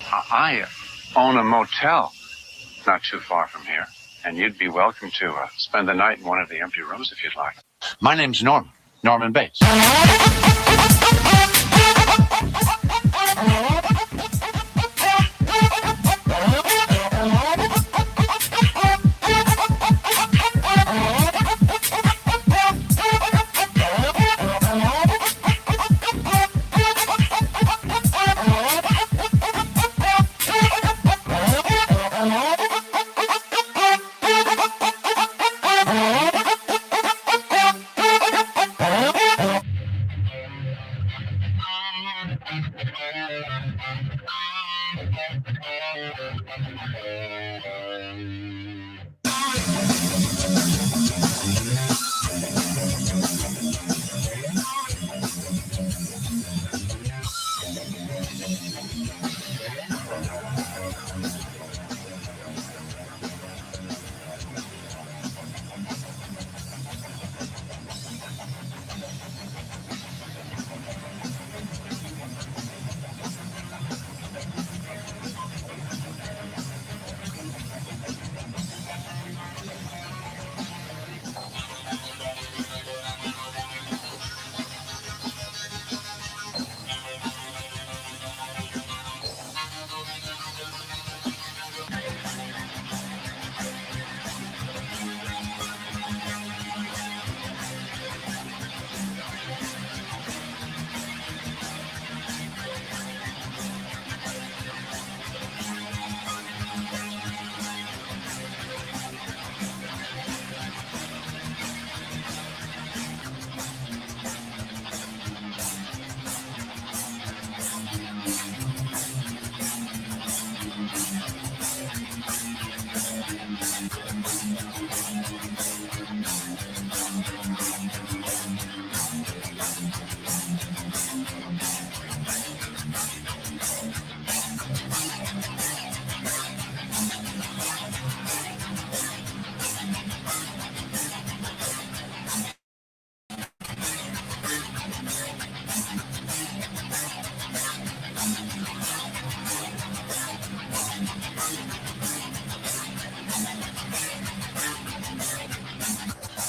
I own a motel not too far from here, and you'd be welcome to spend the night in one of the empty rooms if you'd like. My name's Norman Bates.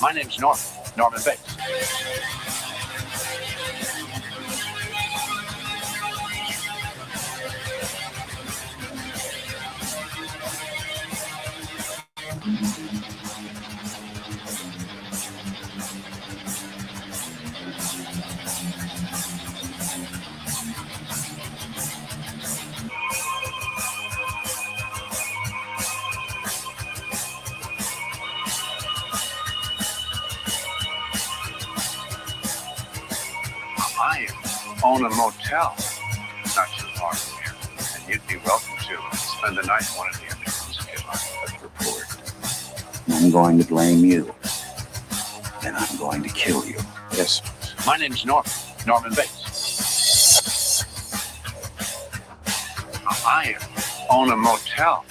My name's Norman Bates. I own a motel not too far from here, and you'd be welcome to spend the night in one of the empty rooms if you'd like. Report. I'm going to blame you. Then I'm going to kill you. Yes. My name's Norman Bates. I own a motel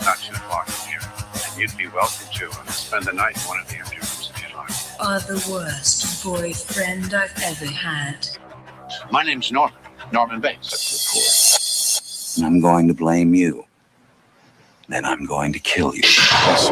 not too far from here, and you'd be welcome to spend the night in one of the empty rooms if you'd like. Are the worst boyfriend I've ever had. My name's Norman Bates. Report. I'm going to blame you. Then I'm going to kill you. Yes.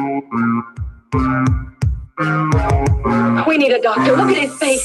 We need a doctor. Look at his face.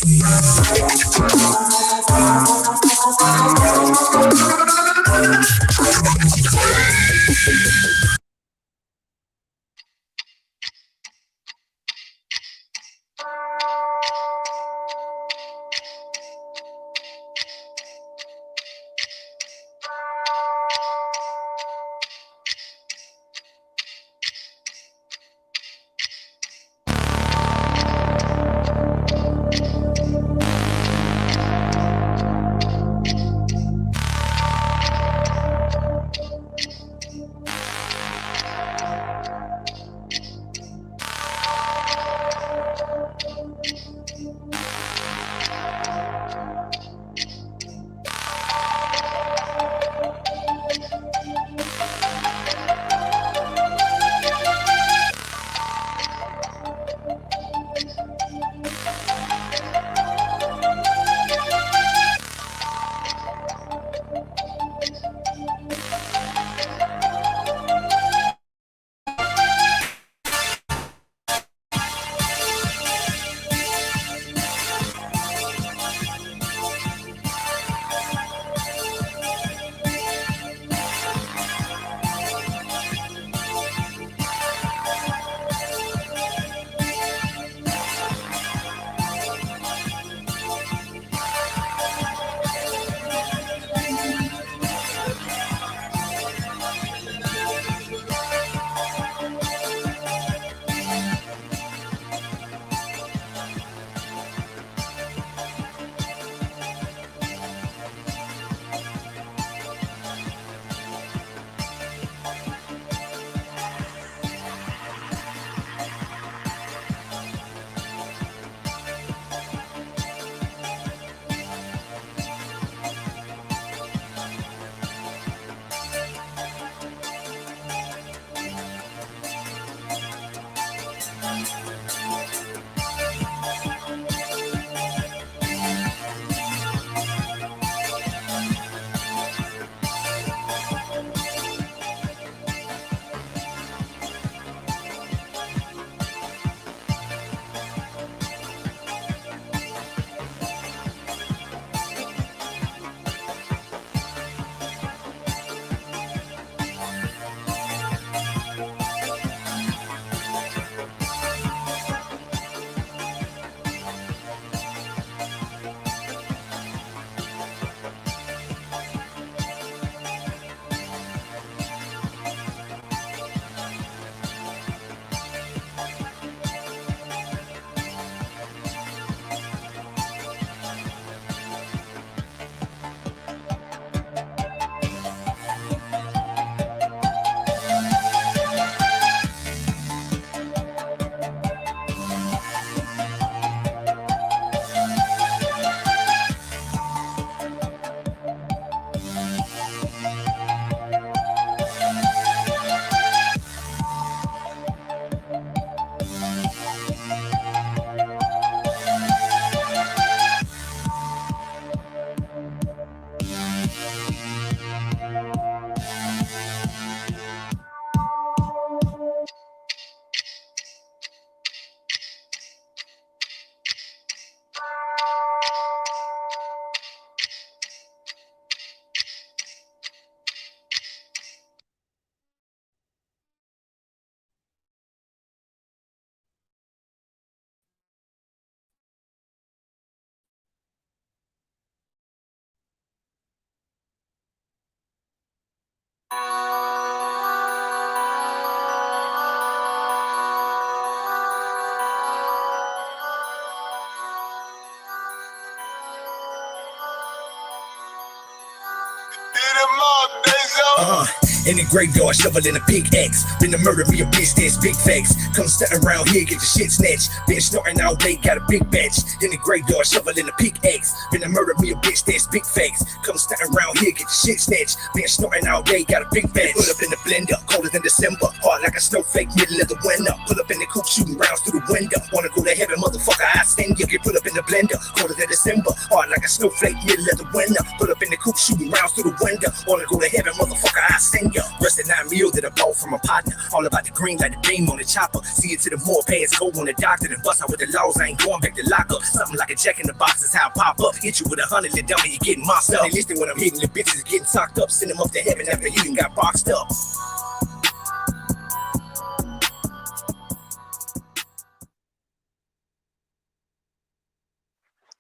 In the graveyard, shoveling a big X. Been to murder me a bitch, that's big facts. Come step around here, get your shit snatched. Been snorting all day, got a big batch. In the graveyard, shoveling a big X. Been to murder me a bitch, that's big facts. Come step around here, get your shit snatched. Been snorting all day, got a big batch. Put up in the blender, colder than December. Hard like a snowflake, middle of the winter. Pull up in the coupe, shooting rounds through the window. Wanna go to heaven, motherfucker, I send you. Get put up in the blender, colder than December. Hard like a snowflake, middle of the winter. Pull up in the coupe, shooting rounds through the window. Wanna go to heaven, motherfucker, I send Yeah, rest of 9 meal that I bought from a partner. All about the green like the beam on the chopper. See it to the more pads, go on the doctor. Then bust out with the laws, I ain't going back to lock up. Something like a jack in the box is how I pop up. Hit you with 100, let down and you getting mossed up. They listen when I'm hitting the bitches getting socked up. Send them up to heaven after he done got boxed up.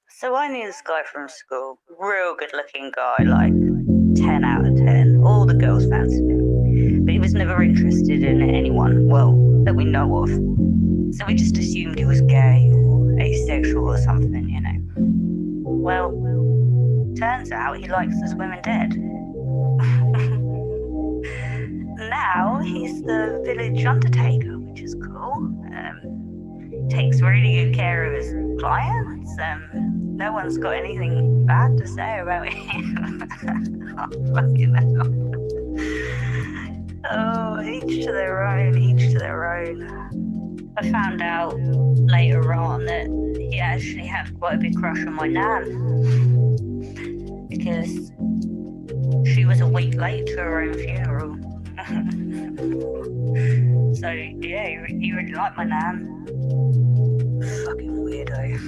So I knew this guy from school, real good looking guy, like 10 out of 10. All the girls fancied him. But he was never interested in anyone, well, that we know of. So we just assumed he was gay or asexual or something, you know. Well, turns out he likes his women dead. Now he's the village undertaker, which is cool. Takes really good care of his clients. No one's got anything bad to say about him. Oh, fucking hell. Oh, each to their own, each to their own. I found out later on that he actually had quite a big crush on my nan. Because she was a week late to her own funeral. So, yeah, he really liked my nan. Fucking weirdo.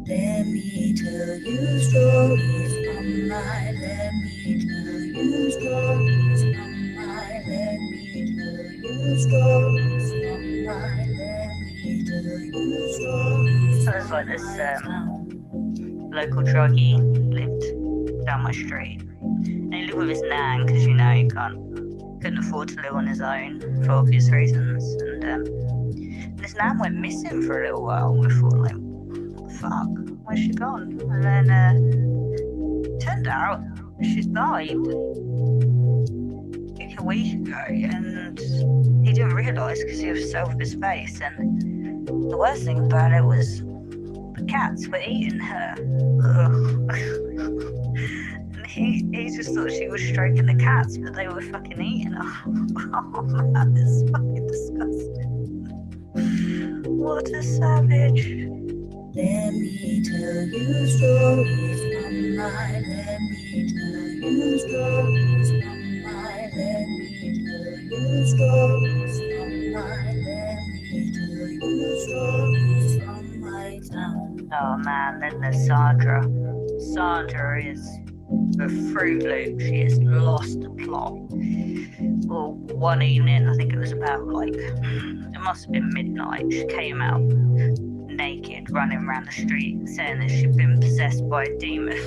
Let me tell you stories from my. Let me tell you stories from my. Let me tell you stories from my. Let me tell you stories. So there's like this local druggie lived down my street. And he lived with his nan because, you know, he couldn't afford to live on his own for obvious reasons. And this nan went missing for a little while. We thought, like, what the fuck? Where's she gone? And then turned out she's died like a week ago, and he didn't realise because he was self his face. And the worst thing about it was the cats were eating her. And he just thought she was stroking the cats, but they were fucking eating her. Oh man, this is fucking disgusting. What a savage. Let me tell you stories from my. Let me tell you stories from my. Let me tell you stories from my. Let me tell you stories from my town. Oh man, then there's Sandra. Sandra is the Fruit Loop. She has lost the plot. Well, one evening, I think it was about like, it must have been midnight, she came out naked, running around the street, saying that she'd been possessed by a demon.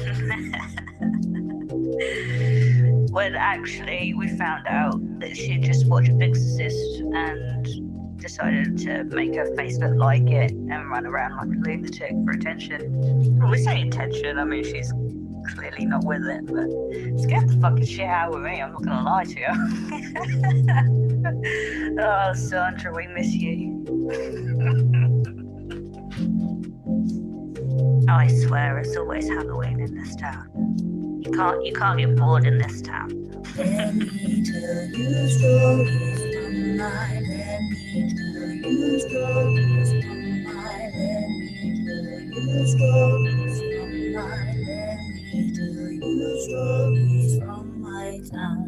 When actually we found out that she had just watched Exorcist and decided to make her face look like it and run around like a lunatic for attention. Well, we say attention, I mean she's clearly not with it, but scared the fucking shit out of me, I'm not gonna lie to you. Oh, Sandra, we miss you. I swear it's always Halloween in this town. You can't get bored in this town. Let me tell you stories from my. Let me tell you stories from my. Let me tell you stories from my. Let me tell you stories from my town.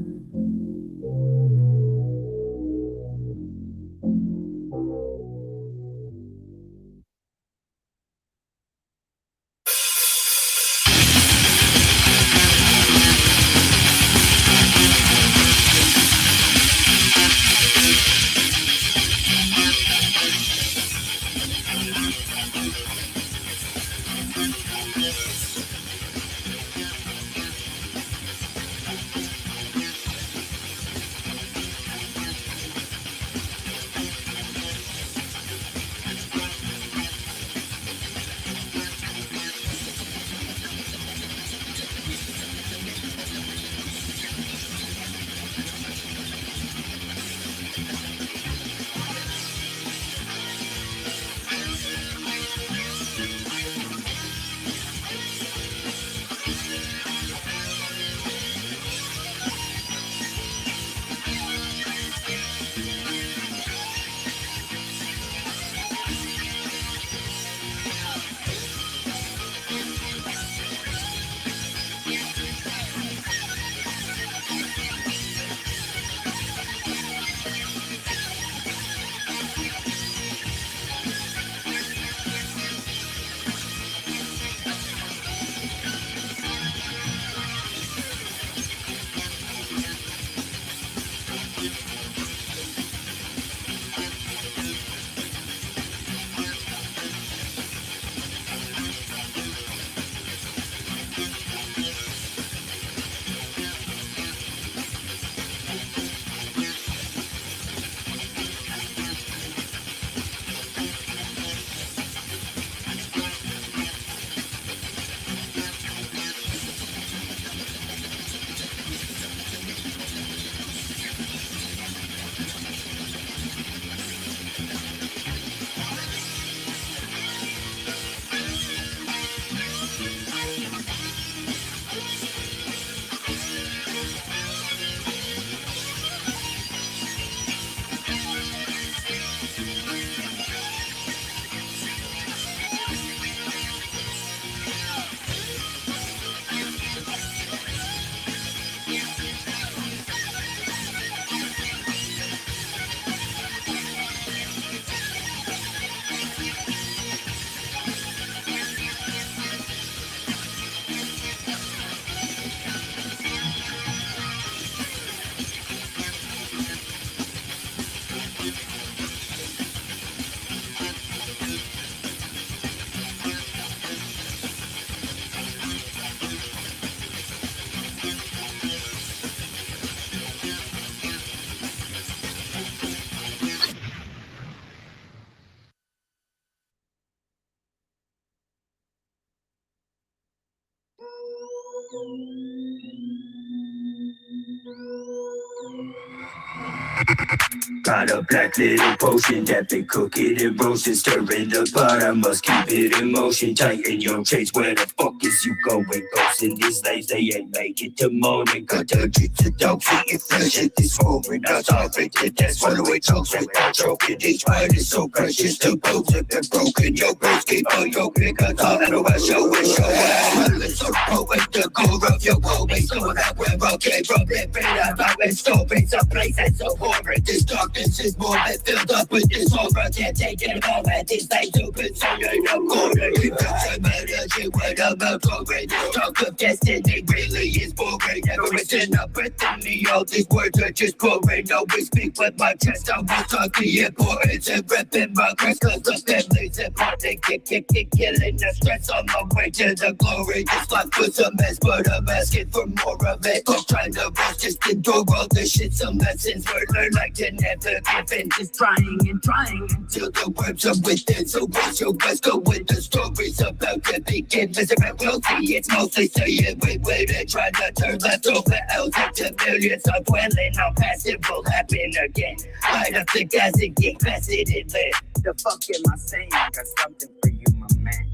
Got a black little potion that they cook it in roasted, stir in the pot. I must keep it in motion. Tighten your chains. Where the fuck is you going? Ghosting these slaves, they ain't make it to morning. Got the treat to dogs, eating flesh at this moment. I solve it, that's swallowing chokes without choking. Each bite is so precious, the bones have been broken. Your brains keep on your big guns all out of my show. It's your ass. It's so poet, the core of your homies. Going out where I came from, living out my stories. A place that's so horrid. This darkness is more than filled up with this horror. Can't take it all at these things open. So you're no corner. You got some energy when I'm out going. This talk of destiny really is boring. Never written up within me. All these words are just boring. Always speak with my chest. I will talk the importance and repping my crest. Cause the family's important. Killing the stress on my way to the glory. This life was a mess, but I'm asking for more of it. I'm trying to rush, just endure all this shit. Some lessons were learned like to never give in. Just trying and trying until the words are within. So raise your best, go with the stories about to begin. Miserable wealthy, it's mostly saying wait and try to turn leftover L's into millions. I'm dwelling on past, it will happen again. Light up the gas and get vested in lit. The fuck am I saying? I got something for you, my man.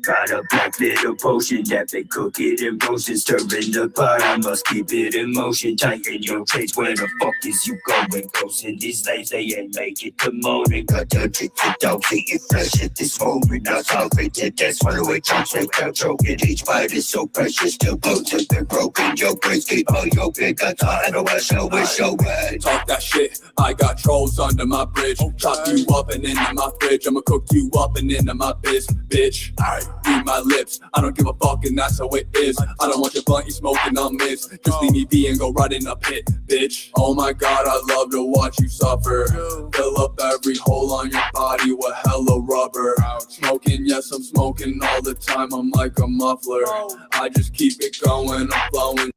Got a black little potion that they cook it in roasted, stir in the pot. I must keep it in motion. Tighten your chains. Where the fuck is you going? Ghosting these slaves, they ain't make it to morning. Got the trick to dogs, eating flesh at this moment. I solve it, that's swallowing chunks without choking. Each bite is so precious, the bones have been broken. Your brains keep on your big guns out of my show. It's your way. Talk that shit, I got trolls under my bridge. Chop you up and into my fridge. I'ma cook you up and into my bitch. Read my lips, I don't give a fuck and that's how it is. I don't want your blunt, you smoking on mids. Just leave me be and go right in a pit, bitch. Oh my god, I love to watch you suffer. Fill up every hole on your body with hella rubber. Smoking, yes I'm smoking all the time, I'm like a muffler. I just keep it going, I'm flowing.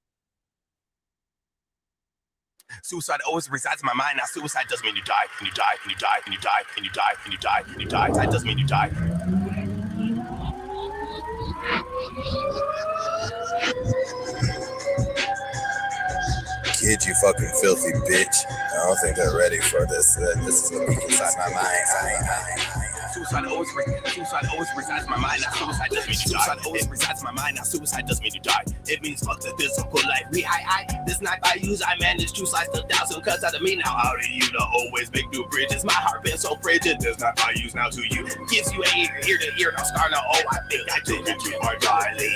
Suicide always resides in my mind. Now suicide doesn't mean you die, and you die, and you die, and you die, and you die, and you die, and you die. That doesn't mean you die. Kid, you fucking filthy bitch. I don't think they're ready for this. This is gonna be inside my mind. Suicide always resides in my mind. Now suicide doesn't mean you die. Suicide always resides in my mind. Now suicide doesn't mean you die. It means fuck the physical life. This knife I use, I managed to slice the thousand cuts out of me. Now how do you to always make new bridges? My heart been so frigid. This knife I use now to you gives you ear to ear. Now scar now. Oh, I think I took it to my darling,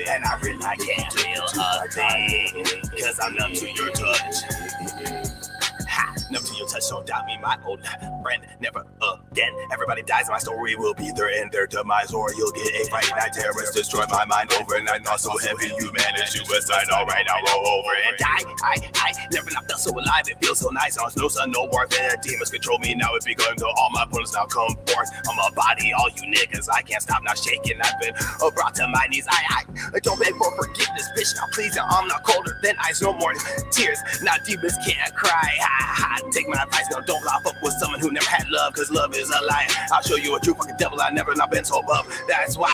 and I really can't feel a thing, cause I'm numb to your touch. Numb to your touch, don't doubt me, my old friend. Never again. Everybody dies, my story will be their end, their demise, or you'll get a fight night terrorist. Destroy my mind overnight, not so heavy you manage suicide. Alright, now roll over and die. I never not felt so alive, it feels so nice. Now it's no sun, no warfare. Demons control me, now it's begun to all my opponents now come forth. I'm a body, all you niggas, I can't stop now shaking. I've been brought to my knees. I don't beg for forgiveness, bitch. Now please, I'm not colder than ice, no more tears. Now demons can't cry. Take my advice, no, don't lie up with someone who never had love, cause love is a lie. I'll show you a true fucking devil, I never not been so above. That's why.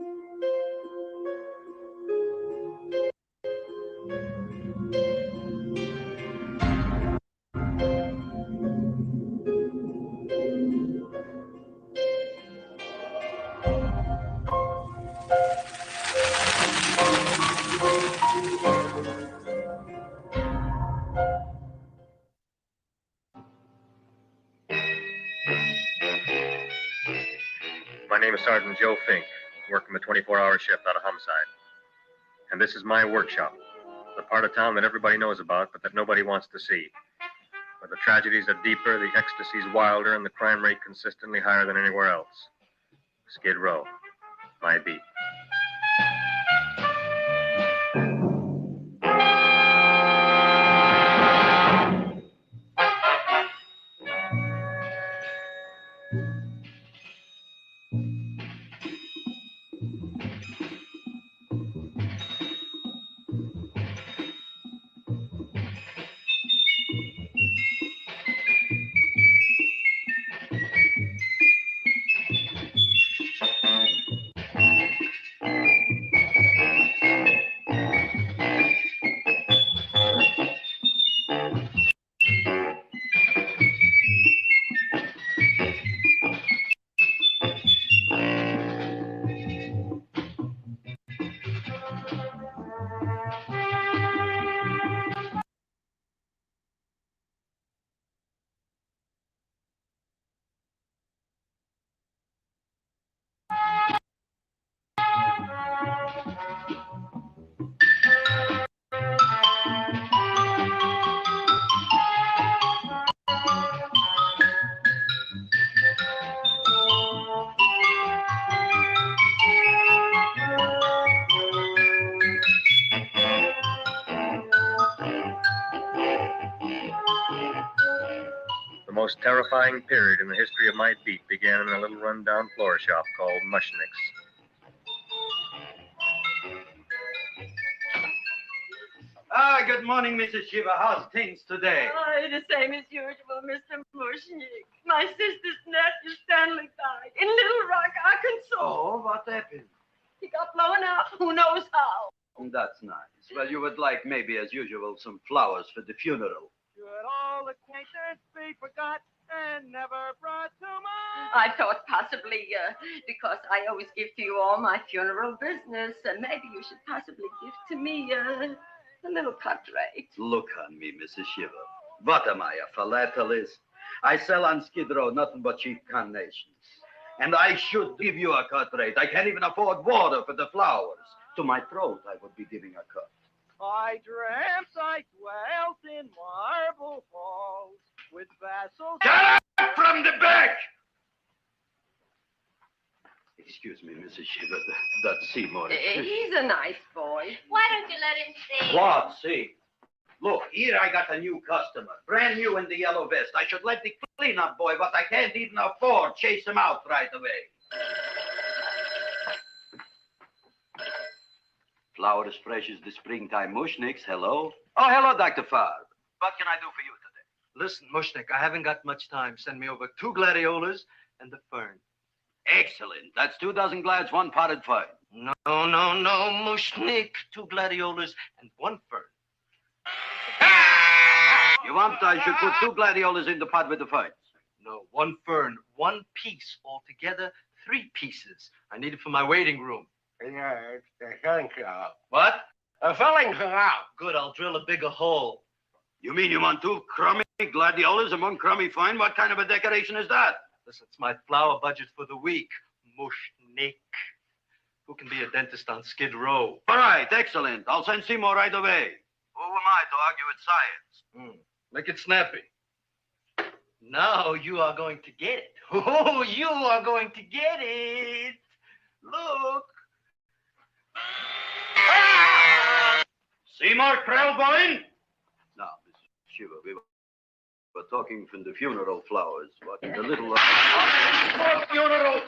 My name is Sergeant Joe Fink, working a 24-hour shift out of homicide. And this is my workshop, the part of town that everybody knows about, but that nobody wants to see. Where the tragedies are deeper, the ecstasy's wilder, and the crime rate consistently higher than anywhere else. Skid Row, my beat. The most terrifying period in the history of my beat began in a little rundown floor shop called Mushnick's. Good morning, Mrs. Shiva. How's things today? The same as usual, Mr. Mushnick. My sister's nephew Stanley died in Little Rock, Arkansas. Oh, what happened? He got blown up. Who knows how? That's nice. Well, you would like, maybe as usual, some flowers for the funeral. Should all acquaintance be forgot and never brought to mind? I thought possibly, because I always give to you all my funeral business, maybe you should possibly give to me a little cut rate. Look on me, Mrs. Shiva. What am I, a philatelist? I sell on Skid Row nothing but cheap carnations. And I should give you a cut rate. I can't even afford water for the flowers. To my throat, I would be giving a cut. I dreamt I dwelt in marble halls with vassals. Get up from the back! Excuse me, Mrs. Shiva, that's Seymour. He's a nice boy. Why don't you let him see? What, see? Look, here I got a new customer, brand new in the yellow vest. I should let the cleanup boy, but I can't even afford, chase him out right away. Flower as fresh as the springtime Mushnicks. Hello? Oh, hello, Dr. Farr. What can I do for you today? Listen, Mushnick, I haven't got much time. Send me over 2 gladiolas and the fern. Excellent. That's 2 dozen glads, 1 potted fern. No, Mushnick. 2 gladiolas and 1 fern. You want I should put 2 gladiolas in the pot with the ferns? No, 1 fern, 1 piece. Altogether, 3 pieces. I need it for my waiting room. Yeah, it's the filling out. What? The fillings are out. Good, I'll drill a bigger hole. You mean you want 2 crummy gladiolas and 1 crummy fern? What kind of a decoration is that? Listen, it's my flower budget for the week. Mushnick. Who can be a dentist on Skid Row? All right, excellent. I'll send Seymour right away. Who am I to argue with science? Make it snappy. Now you are going to get it. Oh, you are going to get it. Look. Seymour Krellboyne? Now, Mrs. Shiva, we were talking from the funeral flowers. What in the little... funeral!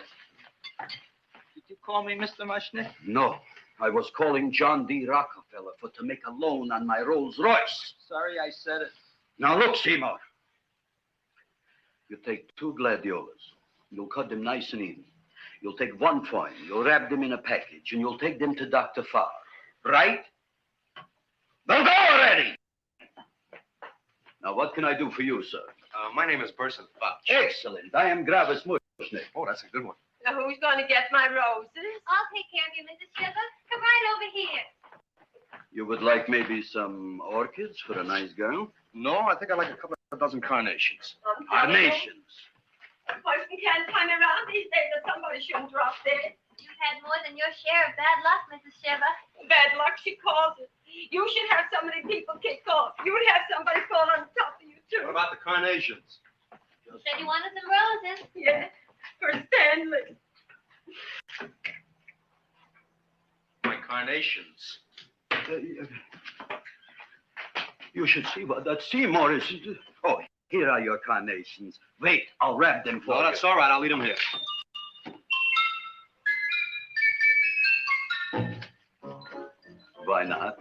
Did you call me Mr. Mushnick? No. I was calling John D. Rockefeller to make a loan on my Rolls Royce. Sorry I said it. Now, look, Seymour. You take 2 gladiolas. You'll cut them nice and even. You'll take 1 coin, you'll wrap them in a package, and you'll take them to Dr. Farr. Right? Now go already! Now, what can I do for you, sir? My name is Burson Fox. Excellent. I am Gravis Mushnick. Oh, that's a good one. Now, who's going to get my roses? I'll take care of you, Mrs. Sugar. Come right over here. You would like maybe some orchids for a nice girl? No, I think I'd like a couple of dozen carnations. Carnations. A person can't turn around these days that somebody shouldn't drop dead. You've had more than your share of bad luck, Mrs. Shiver. Bad luck, she calls it. You should have so many people kick off. You would have somebody fall on top of you, too. What about the carnations? You said you wanted some roses. Yeah, for Stanley. My carnations. You should see what that Seymour is. Oh, here are your carnations. Wait, I'll wrap them for you. No, that's all right. I'll leave them here. Why not?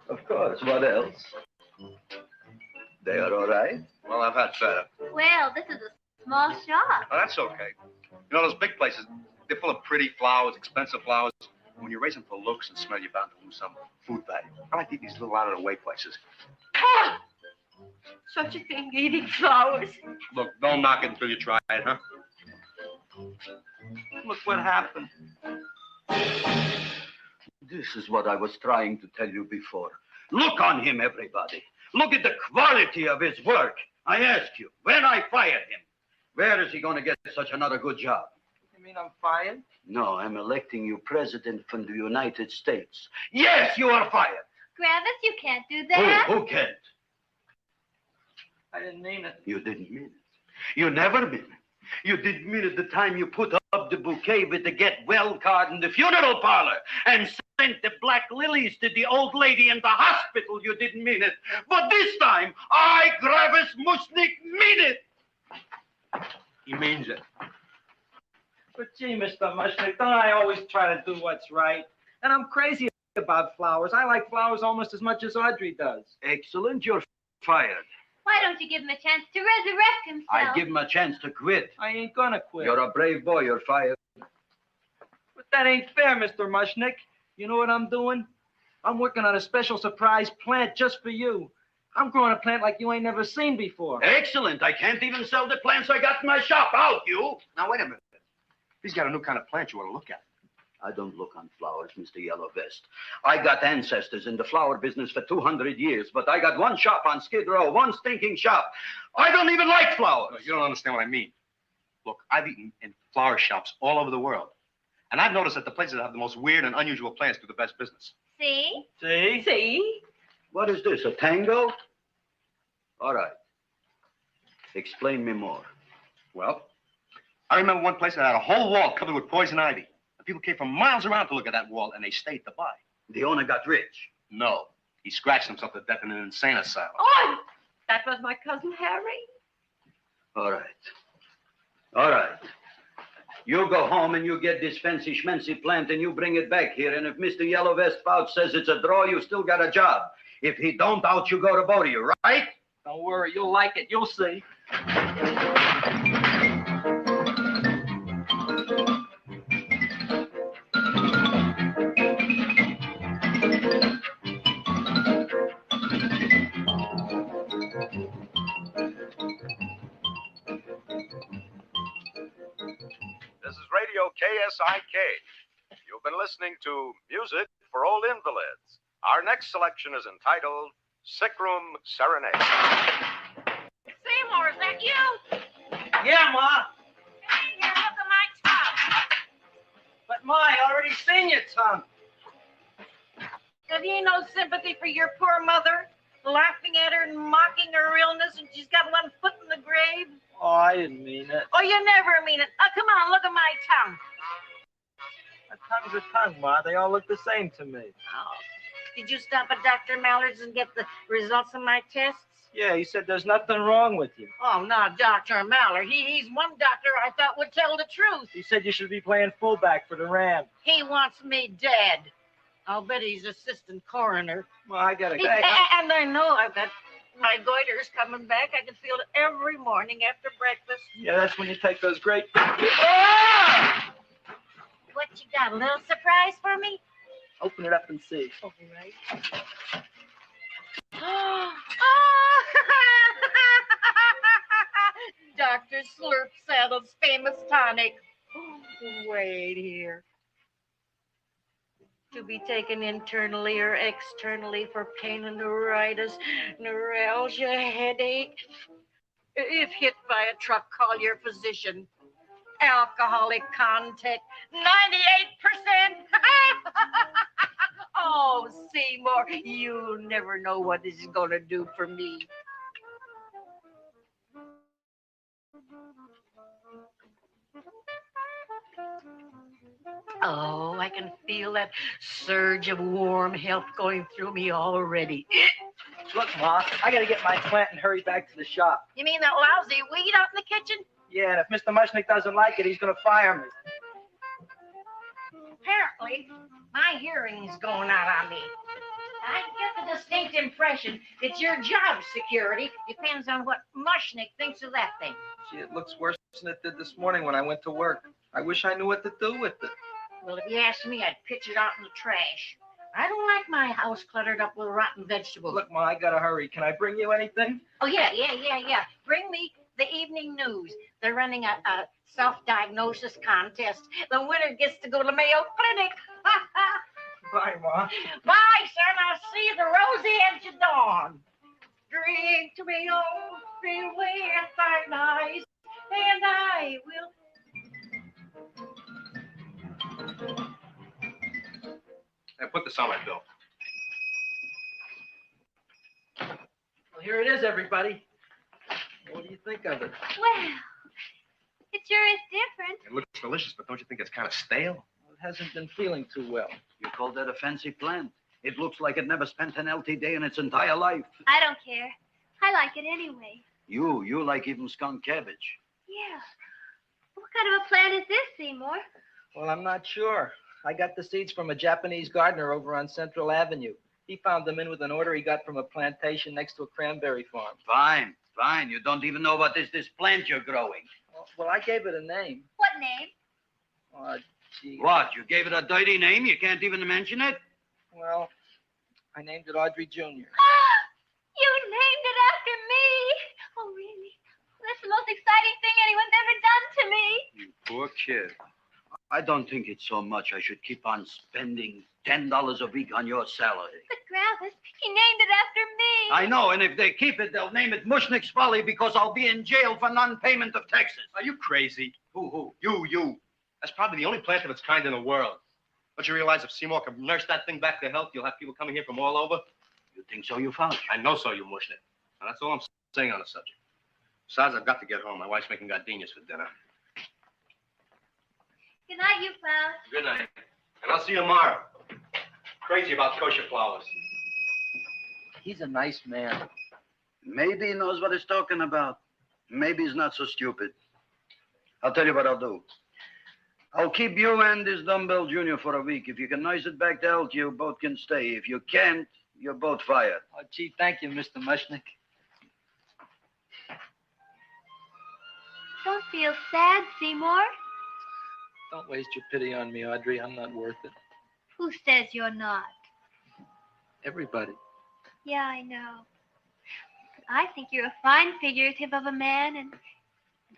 Of course. What else? They are all right? Well, I've had better. Well, this is a small shop. Oh, that's okay. You know, those big places, they're full of pretty flowers, expensive flowers. When you raise them for looks and smell, you're bound to lose some food value. I like to eat these little out-of-the-way places. Ah! Such a thing, eating flowers. Look, don't knock it until you try it, huh? Look what happened. This is what I was trying to tell you before. Look on him, everybody. Look at the quality of his work. I ask you, when I fired him, where is he going to get such another good job? You mean I'm fired? No, I'm electing you president from the United States. Yes, you are fired. Gravis, you can't do that. Who can't? I didn't mean it. You didn't mean it. You never mean it. You didn't mean it the time you put up the bouquet with the get well card in the funeral parlor and sent the black lilies to the old lady in the hospital. You didn't mean it. But this time, I, Gravis Mushnick, mean it. He means it. But gee, Mr. Mushnick, don't I always try to do what's right? And I'm crazy about flowers. I like flowers almost as much as Audrey does. Excellent. You're fired. Why don't you give him a chance to resurrect himself? I give him a chance to quit. I ain't gonna quit. You're a brave boy. You're fired. But that ain't fair, Mr. Mushnick. You know what I'm doing? I'm working on a special surprise plant just for you. I'm growing a plant like you ain't never seen before. Excellent. I can't even sell the plants I got in my shop. Out, you. Now, wait a minute. He's got a new kind of plant you want to look at. I don't look on flowers, Mr. Yellow Vest. I got ancestors in the flower business for 200 years, but I got one shop on Skid Row, one stinking shop. I don't even like flowers. No, you don't understand what I mean. Look, I've eaten in flower shops all over the world. And I've noticed that the places that have the most weird and unusual plants do the best business. See? See? See? What is this, a tango? All right. Explain me more. Well, I remember one place that had a whole wall covered with poison ivy. And people came from miles around to look at that wall, and they stayed to buy. The owner got rich. No. He scratched himself to death in an insane asylum. Oh, that was my cousin Harry. All right. All right. You go home and you get this fancy schmancy plant and you bring it back here. And if Mr. Yellow Vest Fouch says it's a draw, you still got a job. If he don't, out you go to Bodie, right? Don't worry, you'll like it. You'll see. This is Radio KSIK. You've been listening to Music for Old Invalids. Our next selection is entitled Sick Room Serenade. Seymour, is that you? Yeah, Ma. Hey, here, look at my top. But Ma, I already seen your tongue. Have you no sympathy for your poor mother? Laughing at her and mocking her illness, and she's got one foot in the grave? Oh, I didn't mean it. Oh, you never mean it. Oh, come on, look at my tongue. A tongue's a tongue, Ma. They all look the same to me. Oh. Did you stop at Dr. Mallard's and get the results of my tests? Yeah, he said there's nothing wrong with you. Oh, not Dr. Mallard. He's one doctor I thought would tell the truth. He said you should be playing fullback for the Rams. He wants me dead. I'll bet he's assistant coroner. Well, I gotta... And I know I've got My goiter's coming back. I can feel it every morning after breakfast. Yeah, that's when you take those great... Ah! What you got? A little surprise for me? Open it up and see. All right. Dr. Slurp Saddle's famous tonic. Wait here. To be taken internally or externally for pain and neuritis, neuralgia, headache. If hit by a truck, call your physician. Alcoholic content, 98%. Oh, Seymour, you never know what this is going to do for me. Oh, I can feel that surge of warm health going through me already. Look, Ma, I gotta get my plant and hurry back to the shop. You mean that lousy weed out in the kitchen? Yeah, and if Mr. Mushnick doesn't like it, he's gonna fire me. Apparently, my hearing's going out on me. I get the distinct impression it's your job security. Depends on what Mushnick thinks of that thing. Gee, it looks worse than it did this morning when I went to work. I wish I knew what to do with it. Well, if you ask me, I'd pitch it out in the trash. I don't like my house cluttered up with rotten vegetables. Look, Ma, I gotta hurry. Can I bring you anything? Oh, yeah. Bring me the evening news. They're running a self-diagnosis contest. The winner gets to go to Mayo Clinic. Bye, Ma. Bye, son. I'll see you the rosy edge of dawn. Drink to me, oh, feel with thine eyes, and I will. Hey, put this on my bill. Well, here it is, everybody. What do you think of it? Well, it sure is different. It looks delicious, but don't you think it's kind of stale? Well, it hasn't been feeling too well. You call that a fancy plant? It looks like it never spent an LT day in its entire life. I don't care. I like it anyway. You like even skunk cabbage. Yeah. What kind of a plant is this, Seymour? Well, I'm not sure. I got the seeds from a Japanese gardener over on Central Avenue. He found them in with an order he got from a plantation next to a cranberry farm. Fine. You don't even know what is this plant you're growing. Well, I gave it a name. What name? Oh, gee. What? You gave it a dirty name? You can't even mention it? Well, I named it Audrey Jr. You named it after me. Oh, really? That's the most exciting thing anyone's ever done to me. You poor kid. I don't think it's so much I should keep on spending $10 a week on your salary. But, Gravis, he named it after me. I know, and if they keep it, they'll name it Mushnick's Folly because I'll be in jail for non-payment of taxes. Are you crazy? Who? You. That's probably the only plant of its kind in the world. Don't you realize if Seymour can nurse that thing back to health, you'll have people coming here from all over? You think so, you found? I know so, you Mushnick. Now, that's all I'm saying on the subject. Besides, I've got to get home. My wife's making gardenias for dinner. Good night, you Faust. Good night. And I'll see you tomorrow. Crazy about kosher flowers. He's a nice man. Maybe he knows what he's talking about. Maybe he's not so stupid. I'll tell you what I'll do. I'll keep you and this dumbbell junior for a week. If you can nurse it back to health, you both can stay. If you can't, you're both fired. Oh, gee, thank you, Mr. Mushnick. Don't feel sad, Seymour. Don't waste your pity on me, Audrey. I'm not worth it. Who says you're not? Everybody. Yeah, I know. But I think you're a fine figurative of a man, and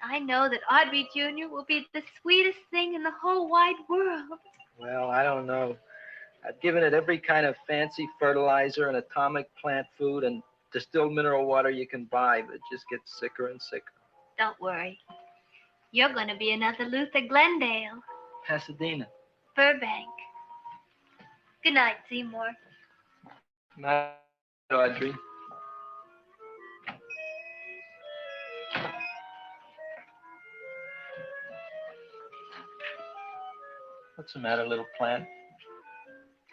I know that Audrey Jr. will be the sweetest thing in the whole wide world. Well, I don't know. I've given it every kind of fancy fertilizer and atomic plant food and distilled mineral water you can buy, but it just gets sicker and sicker. Don't worry. You're going to be another Luther Glendale. Pasadena. Burbank. Good night, Seymour. Night, Audrey. What's the matter, little plant?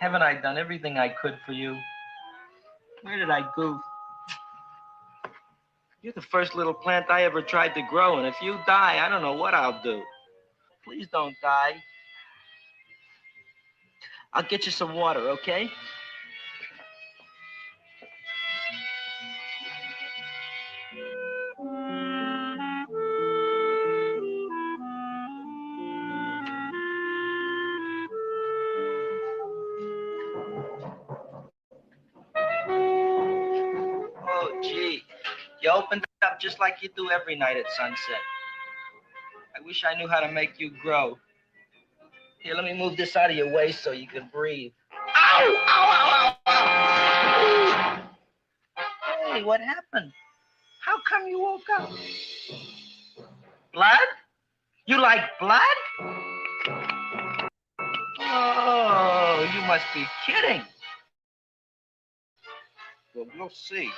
Haven't I done everything I could for you? Where did I goof? You're the first little plant I ever tried to grow, and if you die, I don't know what I'll do. Please don't die. I'll get you some water, okay? You opened up just like you do every night at sunset. I wish I knew how to make you grow. Here, let me move this out of your way so you can breathe. Ow! Ow, ow, ow, ow! Hey, what happened? How come you woke up? Blood? You like blood? Oh, you must be kidding. Well, we'll see.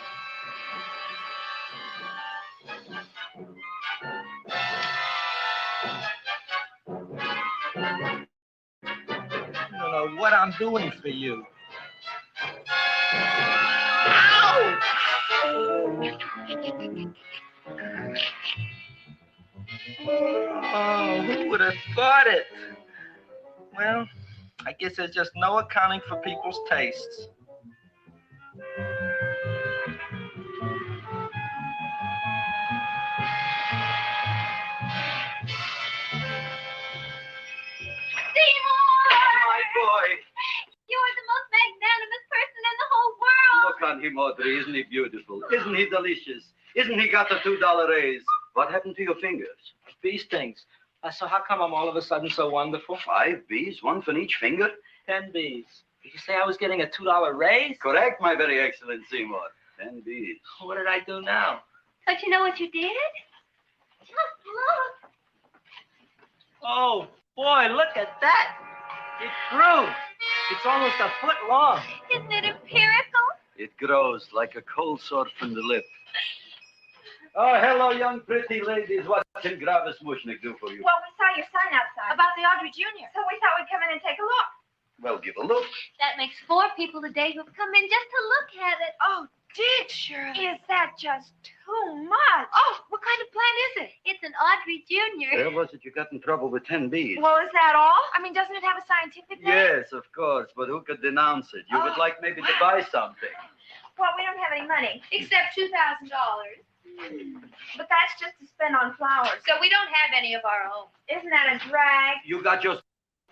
I don't know what I'm doing for you. Ow! Oh, who would have thought it? Well, I guess there's just no accounting for people's tastes. My boy. You're the most magnanimous person in the whole world. Look on him, Audrey. Isn't he beautiful? Isn't he delicious? Isn't he got the $2 raise? What happened to your fingers? Bee stings. So how come I'm all of a sudden so wonderful? 5 bees, one for each finger? 10 bees. Did you say I was getting a $2 raise? Correct, my very excellent Seymour. 10 bees. What did I do now? Don't you know what you did? Just look. Oh, boy, look at that. It grew. It's almost a foot long. Isn't it empirical? It grows like a cold sore from the lip. Oh, hello, young pretty ladies. What can Gravis Mushnik do for you? Well, we saw your sign outside about the Audrey Jr. So we thought we'd come in and take a look. Well, give a look. That makes 4 people today who've come in just to look at it. Oh, did Shirley? Is that just too much? Oh, what kind of plant is it? It's an Audrey Jr. Where was it you got in trouble with 10 bees? Well, is that all? I mean, doesn't it have a scientific name? Yes, of course, but who could denounce it? You would like maybe to buy something. Well, we don't have any money, except $2,000. But that's just to spend on flowers. So we don't have any of our own. Isn't that a drag? You got just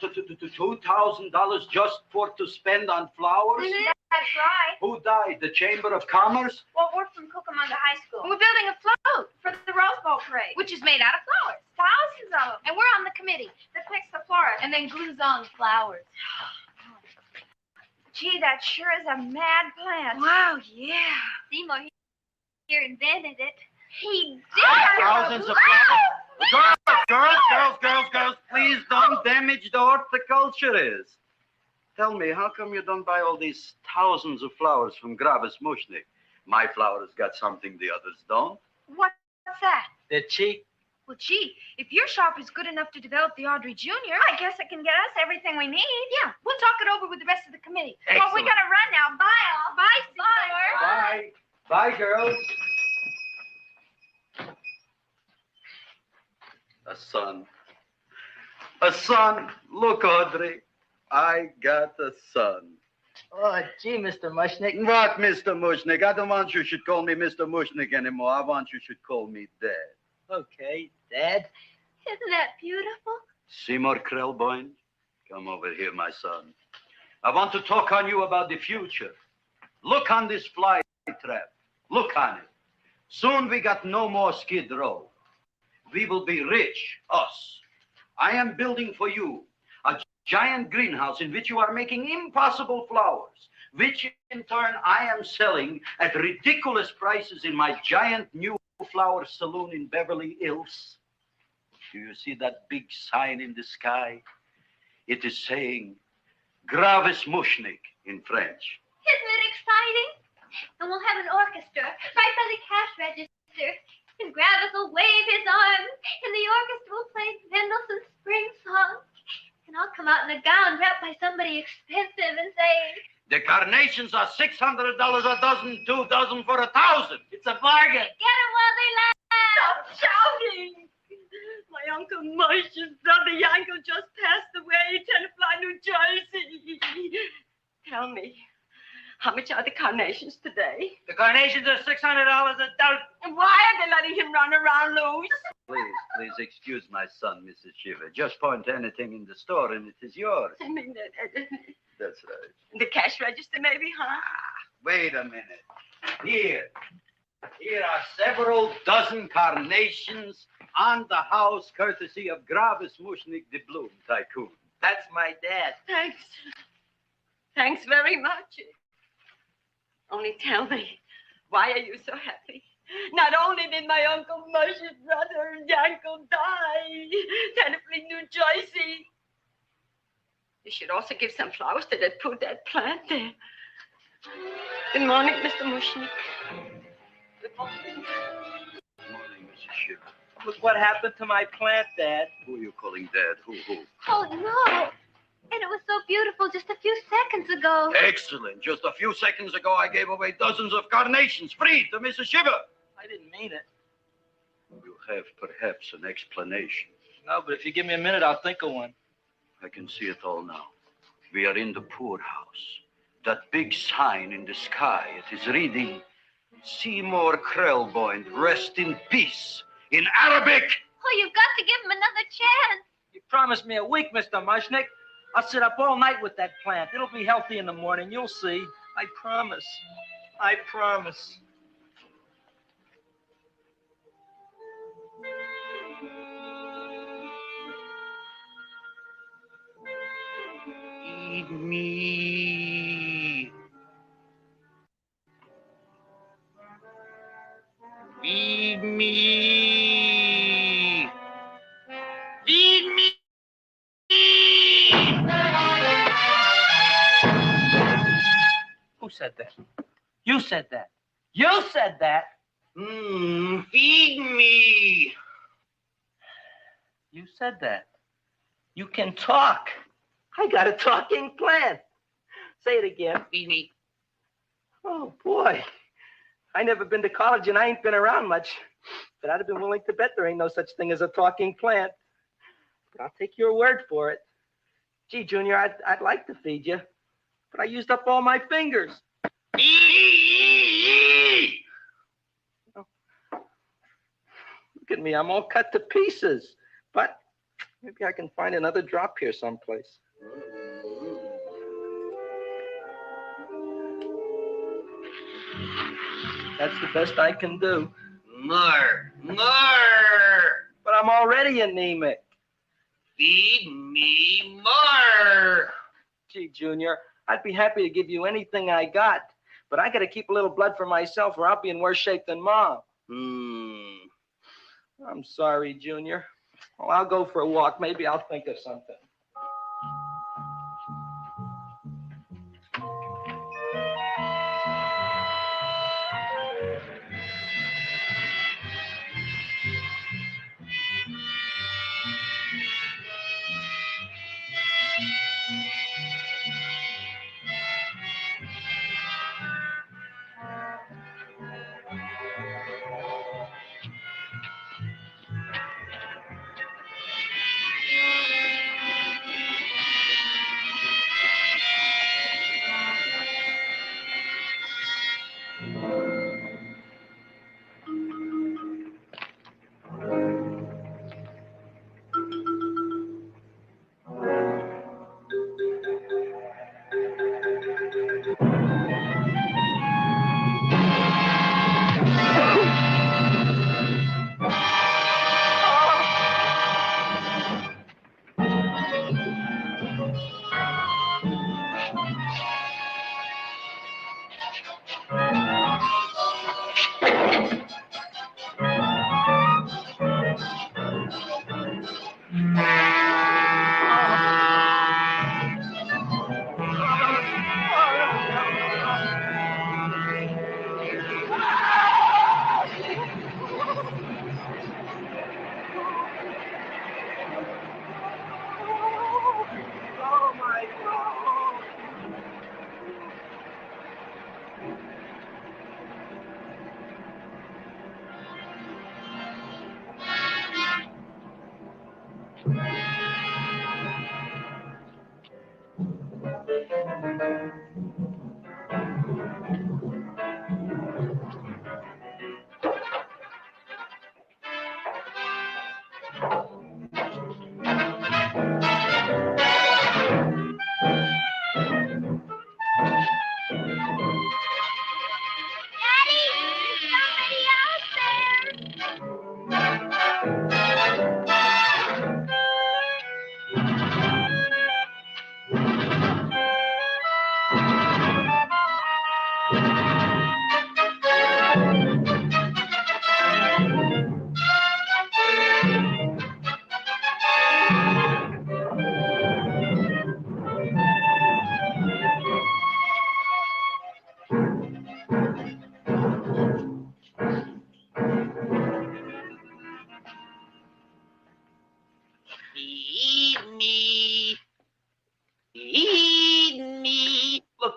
$2,000 just to spend on flowers? That's right. Who died? The Chamber of Commerce? Well, we're from Cucamonga High School. We're building a float for the Rose Bowl parade, which is made out of flowers. Thousands of them. And we're on the committee that picks the florist And then glues on the flowers. Gee, that sure is a mad plant. Wow, yeah. Seymour here invented it. He did. Thousands of girls, please don't damage the horticulturist. Tell me, how come you don't buy all these thousands of flowers from Gravis Mushnik? My flowers got something the others don't. What's that? They're cheap. Well, gee, if your shop is good enough to develop the Audrey Jr., I guess it can get us everything we need. Yeah, we'll talk it over with the rest of the committee. Excellent. Well, we gotta run now. Bye, all. Bye, Seymour. Bye. Bye, girls. A son. A son. Look, Audrey. I got a son. Oh, gee, Mr. Mushnik. What, Mr. Mushnik? I don't want you should call me Mr. Mushnik anymore. I want you should call me Dad. Okay, Dad. Isn't that beautiful? Seymour Krellboyne, come over here, my son. I want to talk on you about the future. Look on this fly trap. Look on it. Soon we got no more Skid Row. We will be rich, us. I am building for you a giant greenhouse in which you are making impossible flowers, which in turn I am selling at ridiculous prices in my giant new flower saloon in Beverly Hills. Do you see that big sign in the sky? It is saying Gravis Mushnik in French. Isn't it exciting? And we'll have an orchestra right by the cash register. And Gravis will wave his arms, and the orchestra will play Mendelssohn's Spring Song. And I'll come out in a gown wrapped by somebody expensive and say, The carnations are $600 a dozen, 2 dozen for $1,000. It's a bargain. get 'em while they last. Stop shouting! My Uncle Mosh's brother Yanko just passed away, Tenafly, New Jersey. Tell me, how much are the carnations today? The carnations are $600 a dozen. And why are they letting him run around loose? Please excuse my son, Mrs. Shiver. Just point to anything in the store and it is yours. I mean, That's right. the cash register maybe, huh? Wait a minute. Here. Here are several dozen carnations on the house, courtesy of Gravis Mushnik, the Bloom Tycoon. That's my dad. Thanks. Thanks very much. Only tell me, why are you so happy? Not only did my Uncle Mush's brother Yanko die, Tenafly, New Jersey. You should also give some flowers to that poor dead plant there. Good morning, Mr. Mushnik. Good morning. Good morning, Mrs. Shiver. Look what happened to my plant, Dad. Who are you calling Dad? Who? Oh, no. And it was so beautiful just a few seconds ago. Excellent. Just a few seconds ago, I gave away dozens of carnations free to Mrs. Shiver. I didn't mean it. You have perhaps an explanation. No, but if you give me a minute, I'll think of one. I can see it all now. We are in the poorhouse. That big sign in the sky, it is reading, Seymour Krelboin, rest in peace, in Arabic. Oh, you've got to give him another chance. You promised me a week, Mr. Mushnik. I'll sit up all night with that plant. It'll be healthy in the morning. You'll see. I promise. I promise. Feed me. Feed me. Feed me. Who said that? You said that. You said that. Feed me. You said that. You can talk. I got a talking plant. Say it again. Feed me. Oh, boy. I never been to college and I ain't been around much. But I'd have been willing to bet there ain't no such thing as a talking plant. But I'll take your word for it. Gee, Junior, I'd like to feed you. But I used up all my fingers. Oh. Look at me. I'm all cut to pieces. But maybe I can find another drop here someplace. That's the best I can do. More. But I'm already anemic. Feed me more. Gee, Junior, I'd be happy to give you anything I got. But I got to keep a little blood for myself or I'll be in worse shape than Mom. I'm sorry, Junior. Well, I'll go for a walk. Maybe I'll think of something.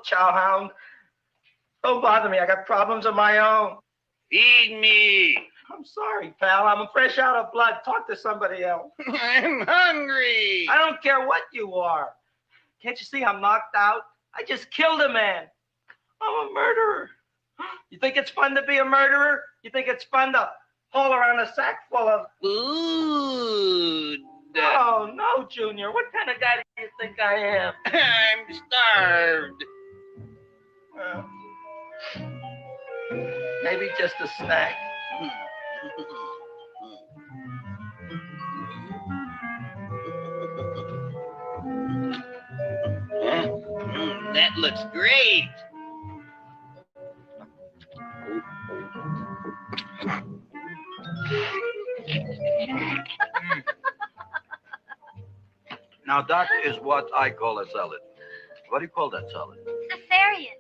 Look, Chowhound, don't bother me. I got problems of my own. Feed me. I'm sorry, pal. I'm fresh out of blood. Talk to somebody else. I'm hungry. I don't care what you are. Can't you see I'm knocked out? I just killed a man. I'm a murderer. You think it's fun to be a murderer? You think it's fun to haul around a sack full of food? Oh, no, Junior. What kind of guy do you think I am? I'm starved. Maybe just a snack. That looks great. Now, that is what I call a salad. What do you call that salad? Cesarean.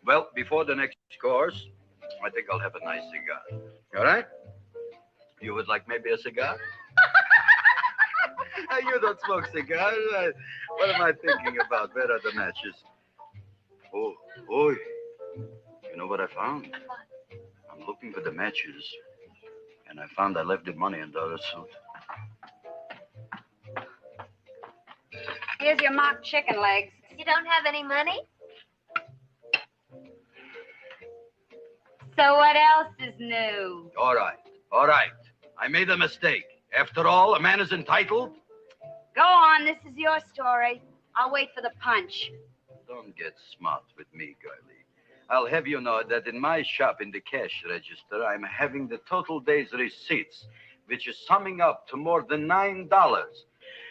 Well, before the next course, I think I'll have a nice cigar. All right? You would like maybe a cigar? You don't smoke cigars. What am I thinking about? Where are the matches? Oh, you know what I found? I'm looking for the matches, and I found I left the money in the other suit. Here's your mock chicken legs. You don't have any money? So what else is new? All right. I made a mistake. After all, a man is entitled. Go on, this is your story. I'll wait for the punch. Don't get smart with me, girlie. I'll have you know that in my shop in the cash register, I'm having the total day's receipts, which is summing up to more than $9.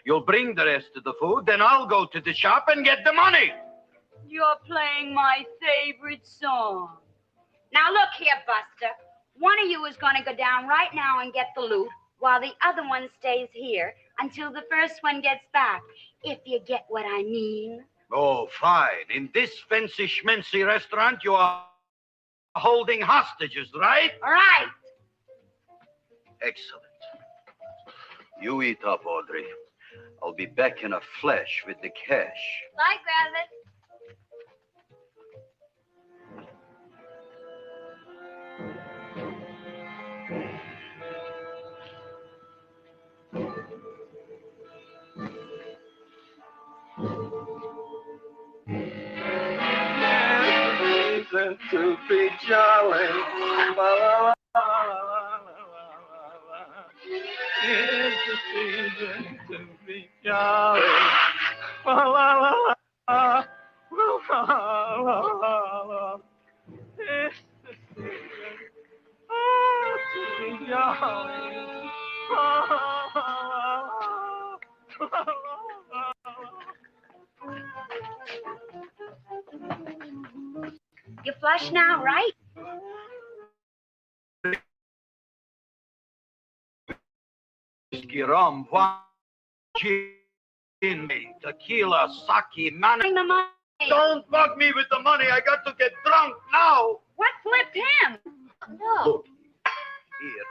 You'll bring the rest of the food, then I'll go to the shop and get the money. You're playing my favorite song. Now look here, Buster. One of you is going to go down right now and get the loot, while the other one stays here until the first one gets back, if you get what I mean. Oh, fine. In this fancy schmancy restaurant, you are holding hostages, right? All right. Excellent. You eat up, Audrey. I'll be back in a flash with the cash. Bye, Gravit. Reason to be jolly. La, la, la, la, la, la, la. It's the season to be jolly. La, la, la, la. La, la, la, la. It's the season to be jolly. La, la, la, la. La, la, la, You flush now, right? Whiskey, rum, wine, gin, tequila, sake, man. Bring the money. Don't bug me with the money. I got to get drunk now. What flipped him? No. Look, here.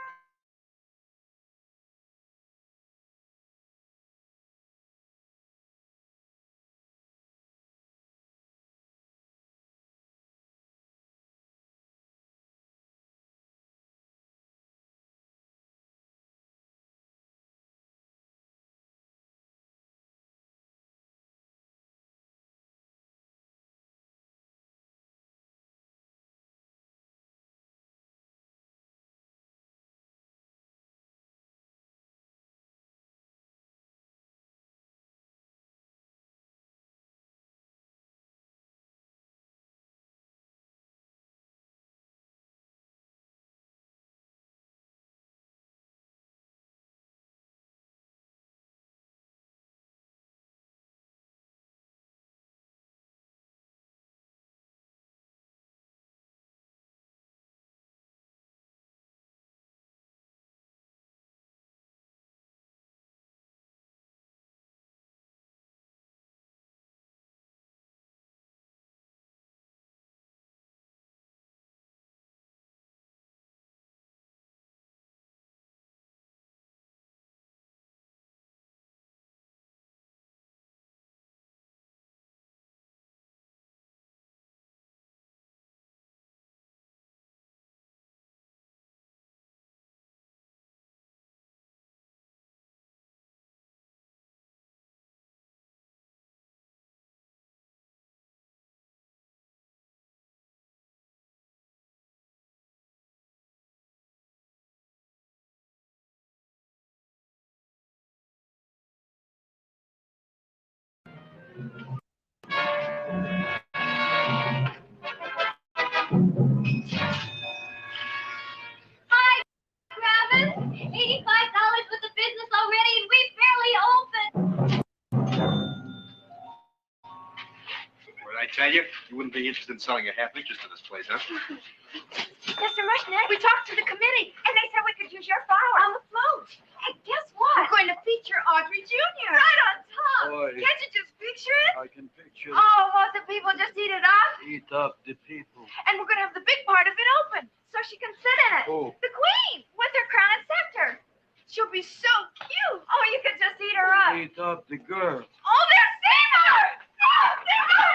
tell you, you wouldn't be interested in selling your half interest to this place, huh? Mr. Mushnet, we talked to the committee, and they said we could use your flour on the float. And guess what? We're going to feature Audrey Jr. Right on top. Boy. Can't you just picture it? I can picture Oh, won't the people just eat it up? Eat up the people. And we're going to have the big part of it open, so she can sit in it. Who? The queen, with her crown and scepter. She'll be so cute. Oh, you could just eat her up. Eat up the girl. Oh, there's Seymour! No, Seymour!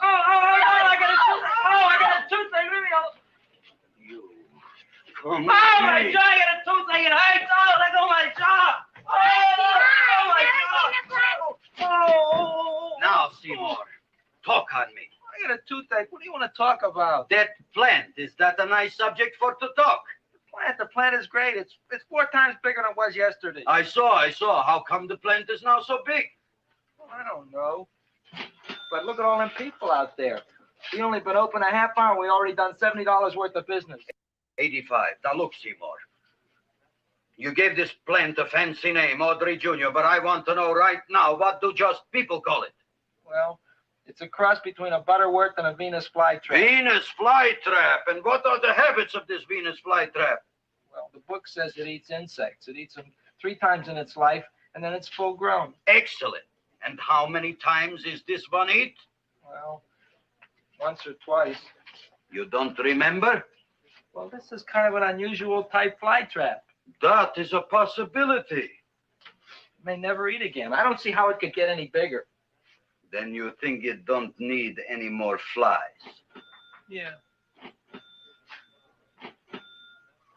I got a toothache. Oh, I got a toothache. Leave me alone. Come Oh, my jaw, I got a toothache. It hurts. Oh, let go of my jaw. Oh, my jaw. Oh. Now, Seymour, talk on me. I got a toothache. What do you want to talk about? That plant, is that a nice subject for to talk? The plant is great. It's 4 times bigger than it was yesterday. I saw. How come the plant is now so big? Well, I don't know. But look at all them people out there. We only been open a half hour. We already done $70 worth of business. 85. Now look, Seymour. You gave this plant a fancy name, Audrey Jr., but I want to know right now, what do just people call it? Well, it's a cross between a Butterworth and a Venus flytrap. Venus flytrap. And what are the habits of this Venus flytrap? Well, the book says it eats insects. It eats them 3 times in its life, and then it's full grown. Excellent. And how many times is this one eat? Well, once or twice. You don't remember? Well, this is kind of an unusual type flytrap. That is a possibility. It may never eat again. I don't see how it could get any bigger. Then you think it don't need any more flies? Yeah.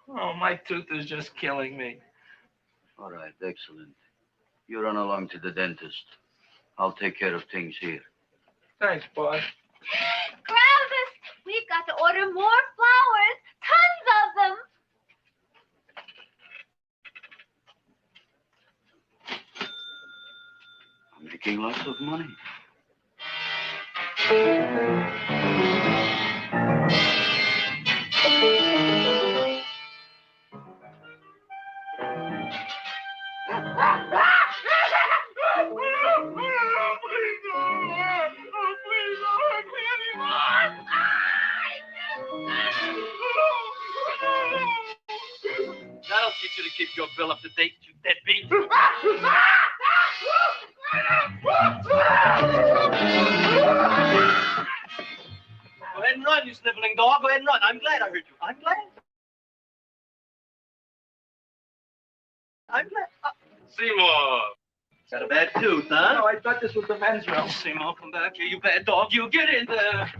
Oh, my tooth is just killing me. All right, excellent. You run along to the dentist. I'll take care of things here. Thanks, boy. Kravis, we've got to order more flowers. Tons of them. I'm making lots of money. That'll teach you to keep your bill up to date, you deadbeat. Go ahead and run, you sniveling dog. Go ahead and run. I'm glad I heard you. I'm glad. Seymour. Got a bad tooth, huh? No, I thought this was the men's room. Seymour, come back here, you bad dog. You get in there.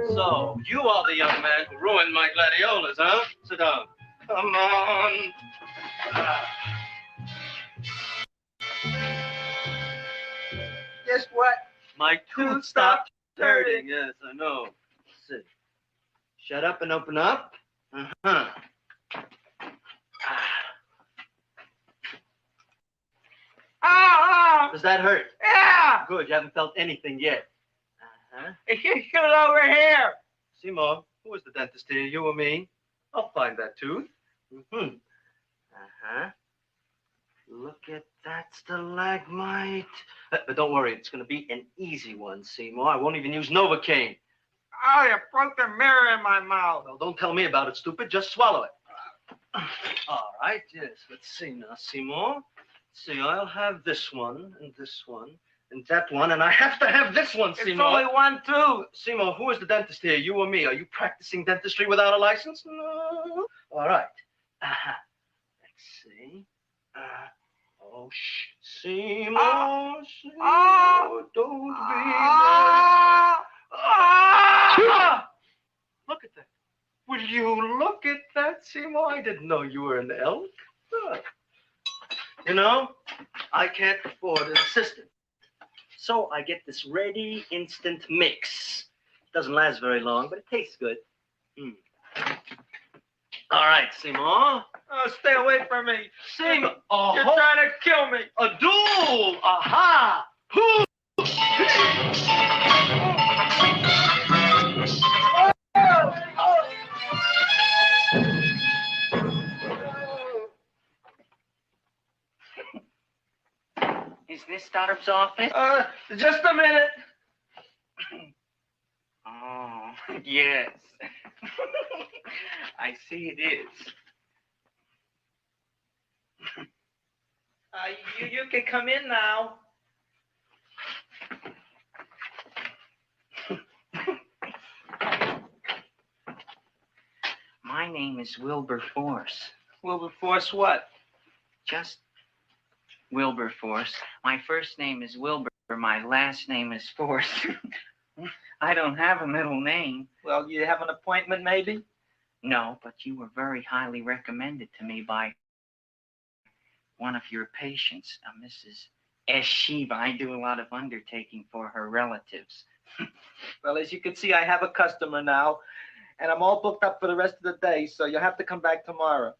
So, you are the young man who ruined my gladiolas, huh? Sit down. Come on. Guess what? My tooth stopped hurting. Yes, I know. Sit. Shut up and open up. Uh-huh. Oh, Does that hurt? yeah. Good, you haven't felt anything yet. Uh-huh. It's over here. Seymour, who is the dentist here, you or me? I'll find that tooth. Mm-hmm. Uh-huh. Look at that stalagmite. But don't worry, it's going to be an easy one, Seymour. I won't even use Novocaine. Oh, you broke the mirror in my mouth. Well, don't tell me about it, stupid. Just swallow it. All right, yes. Let's see now, Seymour. See, I'll have this one, and that one, and I have to have this one, Seymour. It's only one tooth. Seymour, who is the dentist here, you or me? Are you practicing dentistry without a license? No. All right. Uh-huh. Let's see. Oh, shh. Seymour, Seymour, don't be Look at that. Will you look at that, Seymour? I didn't know you were an elk. Huh. You know, I can't afford an assistant. So I get this ready instant mix. It doesn't last very long, but it tastes good. All right, Seymour. Oh, stay away from me. Seymour. You're trying to kill me. A duel. Aha. Is this Startup's office? Just a minute. Yes. I see it is. You can come in now. My name is Wilberforce. Wilberforce what? Just Wilberforce. My first name is Wilbur. My last name is Force. I don't have a middle name. Well, you have an appointment, maybe? No, but you were very highly recommended to me by one of your patients, Mrs. S. Shiva. I do a lot of undertaking for her relatives. Well, as you can see, I have a customer now, and I'm all booked up for the rest of the day, so you'll have to come back tomorrow.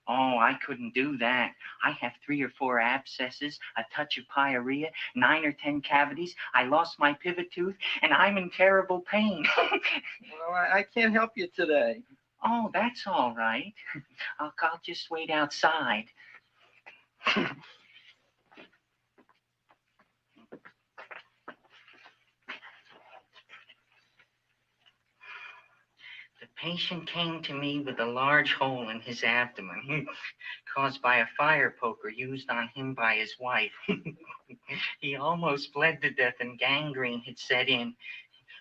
Oh, I couldn't do that. I have 3 or 4 abscesses, a touch of pyorrhea, 9 or 10 cavities. I lost my pivot tooth, and I'm in terrible pain. Well, I can't help you today. Oh, that's all right. I'll just wait outside. The patient came to me with a large hole in his abdomen caused by a fire poker used on him by his wife. He almost bled to death and gangrene had set in.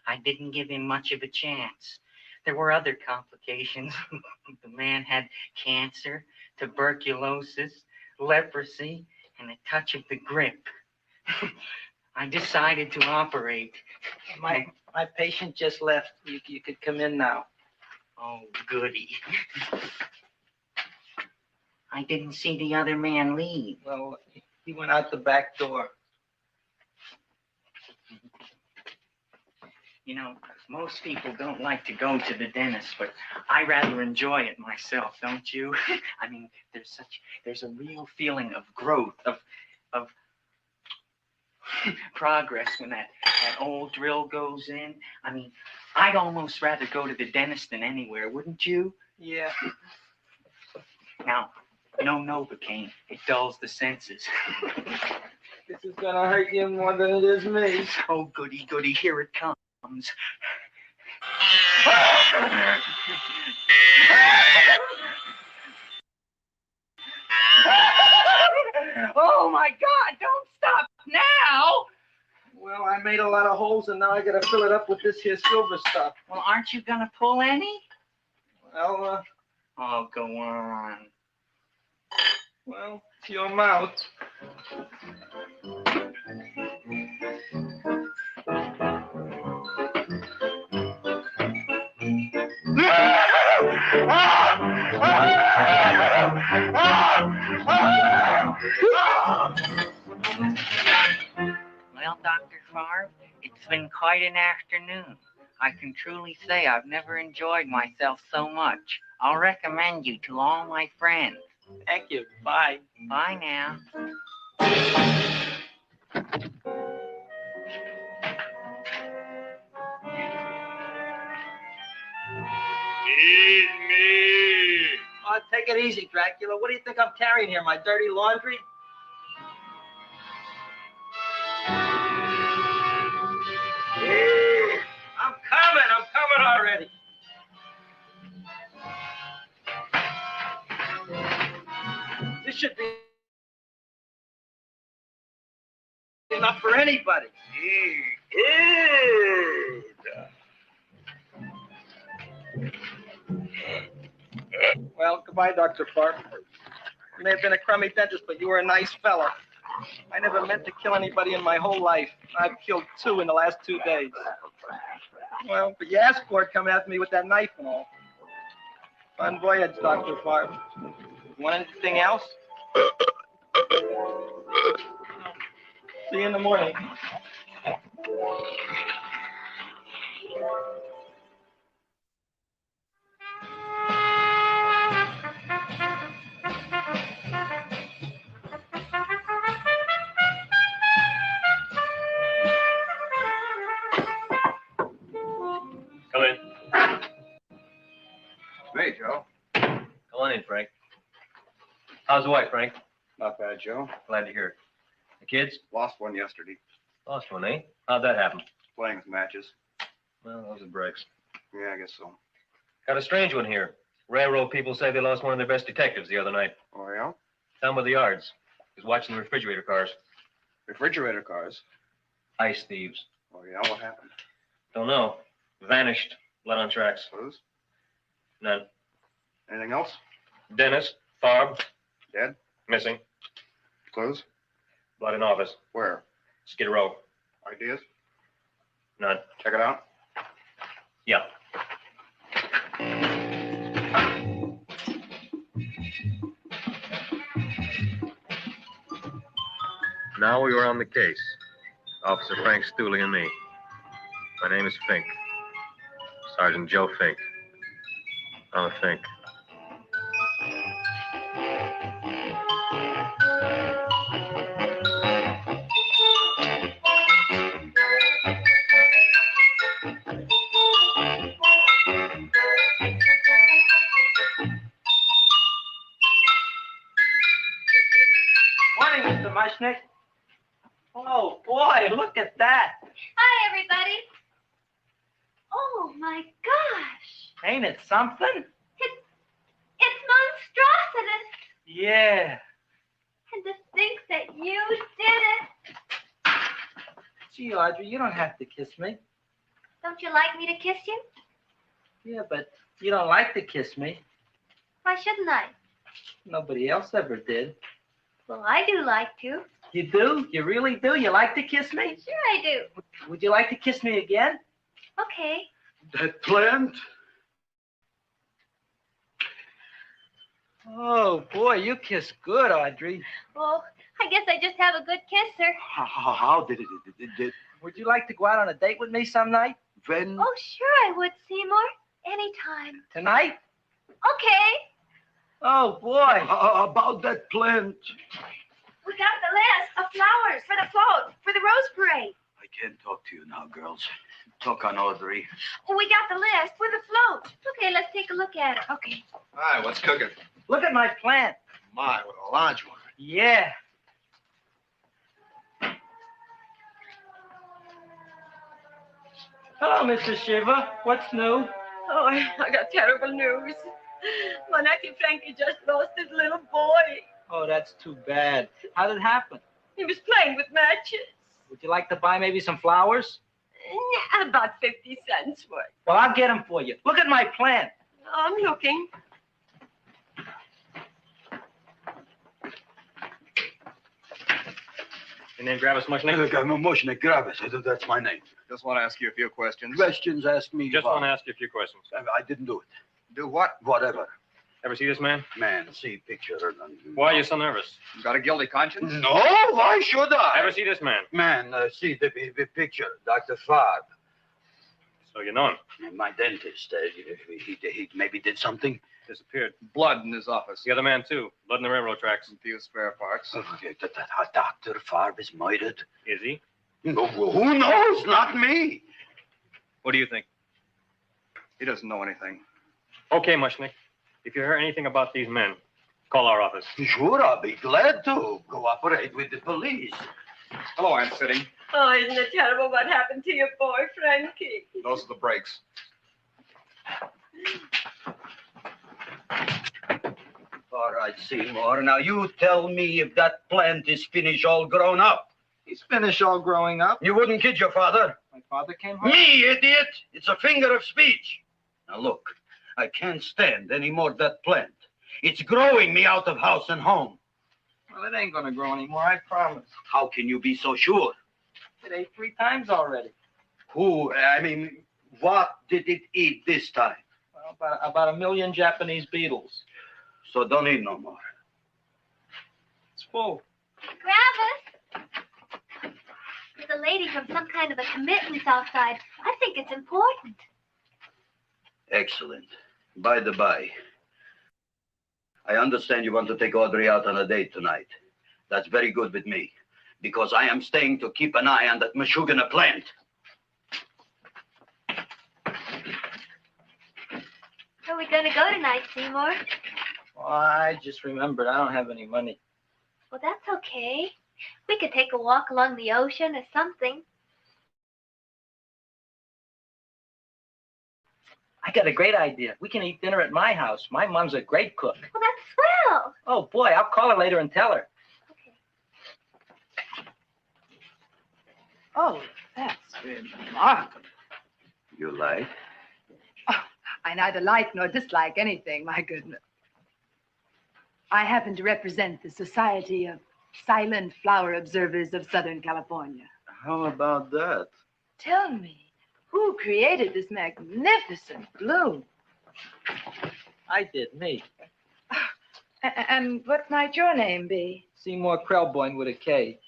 I didn't give him much of a chance. There were other complications. The man had cancer, tuberculosis, leprosy, and a touch of the grip. I decided to operate. My patient just left. You could come in now. Oh, goody. I didn't see the other man leave. Well, he went out the back door. You know, most people don't like to go to the dentist, but I rather enjoy it myself, don't you? I mean, there's a real feeling of growth, of progress when that old drill goes in. I mean, I'd almost rather go to the dentist than anywhere, wouldn't you? Yeah. Now, no Novocaine. It dulls the senses. This is gonna hurt you more than it is me. Oh, goody, goody, here it comes. Oh, my God, don't stop now! Well, I made a lot of holes, and now I gotta fill it up with this here silver stuff. Well, aren't you gonna pull any? Well, Oh, go on. well, it's your mouth. Well, Dr. Favre, it's been quite an afternoon. I can truly say I've never enjoyed myself so much. I'll recommend you to all my friends. Thank you. Bye. Bye now. Feed me. Oh, take it easy, Dracula. What do you think I'm carrying here? My dirty laundry? I'm coming already. This should be enough for anybody. Well, goodbye, Dr. Farr. You may have been a crummy dentist, but you were a nice fella. I never meant to kill anybody in my whole life. I've killed 2 in the last 2 days. Well, but you asked for it, come after me with that knife and all. Fun voyage, Dr. Farr. You want anything else? See you in the morning. Come in. Hey, Joe. Come on in, Frank. How's the wife, Frank? Not bad, Joe. Glad to hear it. The kids? Lost one yesterday. Lost one, eh? How'd that happen? Playing with matches. Well, those are breaks. Yeah, I guess so. Got a strange one here. Railroad people say they lost one of their best detectives the other night. Oh, yeah? Down by the yards. He was watching the refrigerator cars. Refrigerator cars? Ice thieves. Oh, yeah? What happened? Don't know. Vanished. Blood on tracks. Clues? None. Anything else? Dennis. Farb. Dead? Missing. Clues? Blood in office. Where? Skid Row. Ideas? None. Check it out. Yeah. Now we are on the case. Officer Frank Stooley and me. My name is Fink. Sergeant Joe Fink. I'm a Fink. Morning, Mr. Mushnick. Oh, boy, look at that. Hi, everybody. Oh, my gosh. Ain't it something? It's monstrosity. Yeah. And to think that you did it. Gee, Audrey, you don't have to kiss me. Don't you like me to kiss you? Yeah, but you don't like to kiss me. Why shouldn't I? Nobody else ever did. Well, I do like to. You do? You really do? You like to kiss me? Sure I do. Would you like to kiss me again? Okay. That plant? Oh, boy, you kiss good, Audrey. Well, I guess I just have a good kisser. How did it? Would you like to go out on a date with me some night? When? Oh, sure I would, Seymour. Anytime. Tonight? Okay. Oh, boy. About that plant. We got the list of flowers for the float, for the rose parade. I can't talk to you now, girls. Talk on Audrey. We got the list for the float. Okay, let's take a look at it. Okay. Hi, what's cooking? Look at my plant. My, what a large one. Yeah. Hello, Mr. Shiva. What's new? Oh, I got terrible news. My nephew Frankie just lost his little boy. Oh, that's too bad. How did it happen? He was playing with matches. Would you like to buy maybe some flowers? Yeah, about 50 cents worth. Well, I'll get them for you. Look at my plant. I'm looking. Your name Gravis Mushnick? Mushnick, Gravis. That's my name. Just want to ask you a few questions. Questions, ask me. Just want to ask you a few questions. I didn't do it. Do what? Whatever. Ever see this man? Man, see picture. Why are you so nervous? You got a guilty conscience? No, why should I? Ever see this man? Man, see the picture. Dr. Farb. So you know him? My dentist. He maybe did something. Disappeared. Blood in his office. The other man, too. Blood in the railroad tracks. A few spare parts. Dr. Farb is murdered. Is he? No, who knows? Not me. What do you think? He doesn't know anything. Okay, Mushnick. If you hear anything about these men, call our office. Sure, I'll be glad to cooperate with the police. Hello, Aunt Sitting. Oh, isn't it terrible what happened to your boy, Frankie? Those are the brakes. All right, Seymour. Now you tell me if that plant is finished all grown up. He's finished all growing up. You wouldn't kid your father. My father came home? Me, idiot! It's a finger of speech. Now look, I can't stand any more of that plant. It's growing me out of house and home. Well, it ain't gonna grow anymore, I promise. How can you be so sure? It ate 3 times already. What did it eat this time? Well, about 1 million Japanese beetles. So don't eat no more. It's full. Gravis, there's a lady from some kind of a commitment outside. I think it's important. Excellent. By the by, I understand you want to take Audrey out on a date tonight. That's very good with me, because I am staying to keep an eye on that Meshuggah plant. Where are we going to go tonight, Seymour? Well, I just remembered I don't have any money. Well, that's okay. We could take a walk along the ocean or something. I got a great idea. We can eat dinner at my house. My mom's a great cook. Well, that's swell. Oh, boy, I'll call her later and tell her. Oh, that's remarkable. You like? I neither like nor dislike anything, my goodness. I happen to represent the Society of Silent Flower Observers of Southern California. How about that? Tell me, who created this magnificent bloom? I did, me. And what might your name be? Seymour Krelboyne with a K.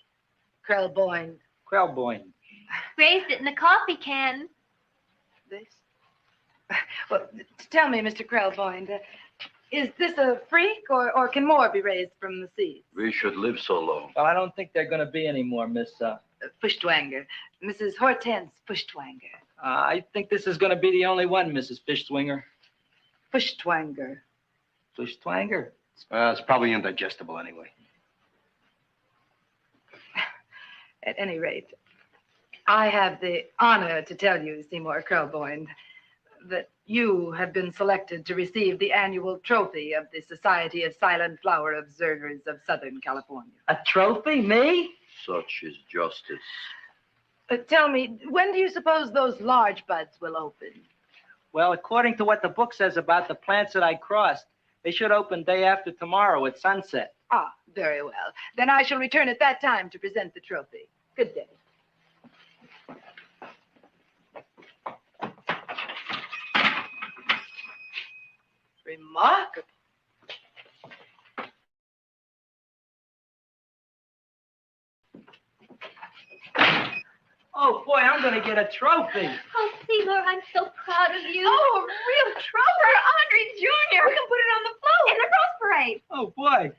Krelboyne. Krelboyne. Raised it in a coffee can. This? Well, tell me, Mr. Krelboyne, is this a freak, or can more be raised from the seeds? We should live so long. Well, I don't think they're going to be any more, Miss... Fuschtwanger. Mrs. Hortense Fuschtwanger. I think this is going to be the only one, Mrs. Fishswinger. Fuschtwanger. Fuschtwanger? It's probably indigestible anyway. At any rate, I have the honor to tell you, Seymour Krelboyne, that you have been selected to receive the annual trophy of the Society of Silent Flower Observers of Southern California. A trophy? Me? Such is justice. Tell me, when do you suppose those large buds will open? Well, according to what the book says about the plants that I crossed, they should open day after tomorrow at sunset. Ah, very well. Then I shall return at that time to present the trophy. Good day. Remarkable. Oh, boy, I'm going to get a trophy. Oh, Seymour, I'm so proud of you. Oh, a real trophy. Audrey Jr. We can put it on the float in the Rose Parade. Oh, boy.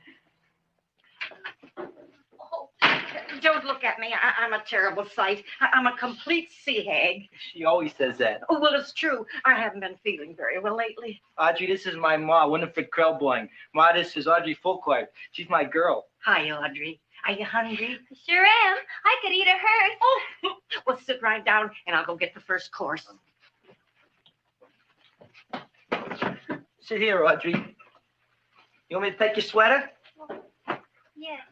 Don't look at me. I'm a terrible sight. I'm a complete sea hag. She always says that. Oh, well, it's true. I haven't been feeling very well lately. Audrey, this is my ma, Winifred Krelboyne. Ma, this is Audrey Fulquart. She's my girl. Hi, Audrey. Are you hungry? Sure am. I could eat a hearse. Oh, well, sit right down, and I'll go get the first course. Sit here, Audrey. You want me to take your sweater? Yeah.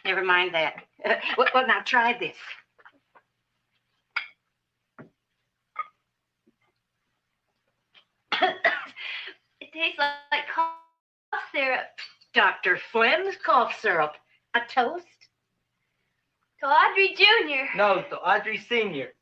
Never mind that. Well, now try this. It tastes like cough syrup. Dr. Flynn's cough syrup. A toast? To Audrey Jr. No, to Audrey Sr.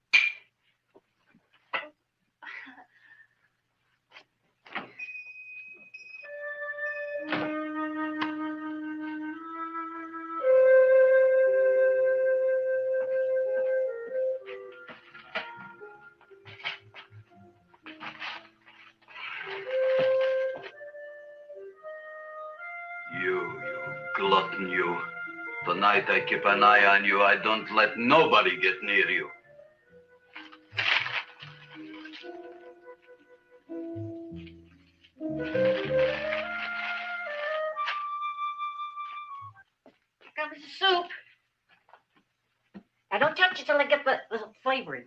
You glutton, you. Tonight I keep an eye on you. I don't let nobody get near you. Comes the soup. Now, don't touch it till I get the flavoring.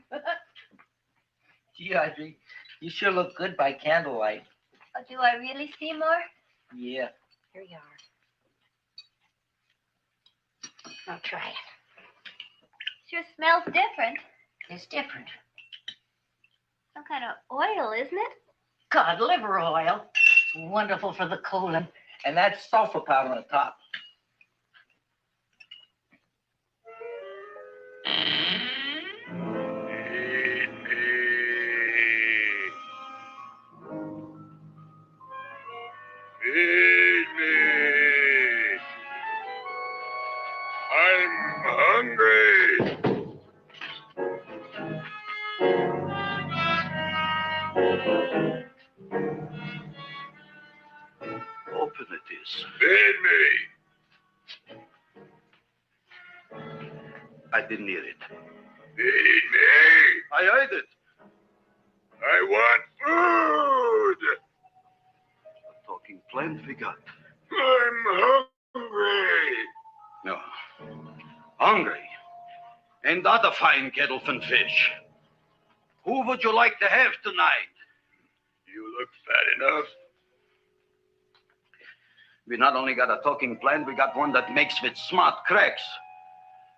Gee, Audrey, you sure look good by candlelight. Oh, do I really, Seymour? Yeah. Here you are. Now try it. Sure smells different. It's different. Some kind of oil, isn't it? Cod liver oil. It's wonderful for the colon. And that's sulfur powder on top. Feed me. I'm hungry. Open it is. Feed me. I didn't hear it. Feed me. I heard it. I want food. Talking plant we got. I'm hungry. No. Ain't that a fine kettle of fish? Who would you like to have tonight? You look fat enough. We not only got a talking plant, we got one that makes with smart cracks.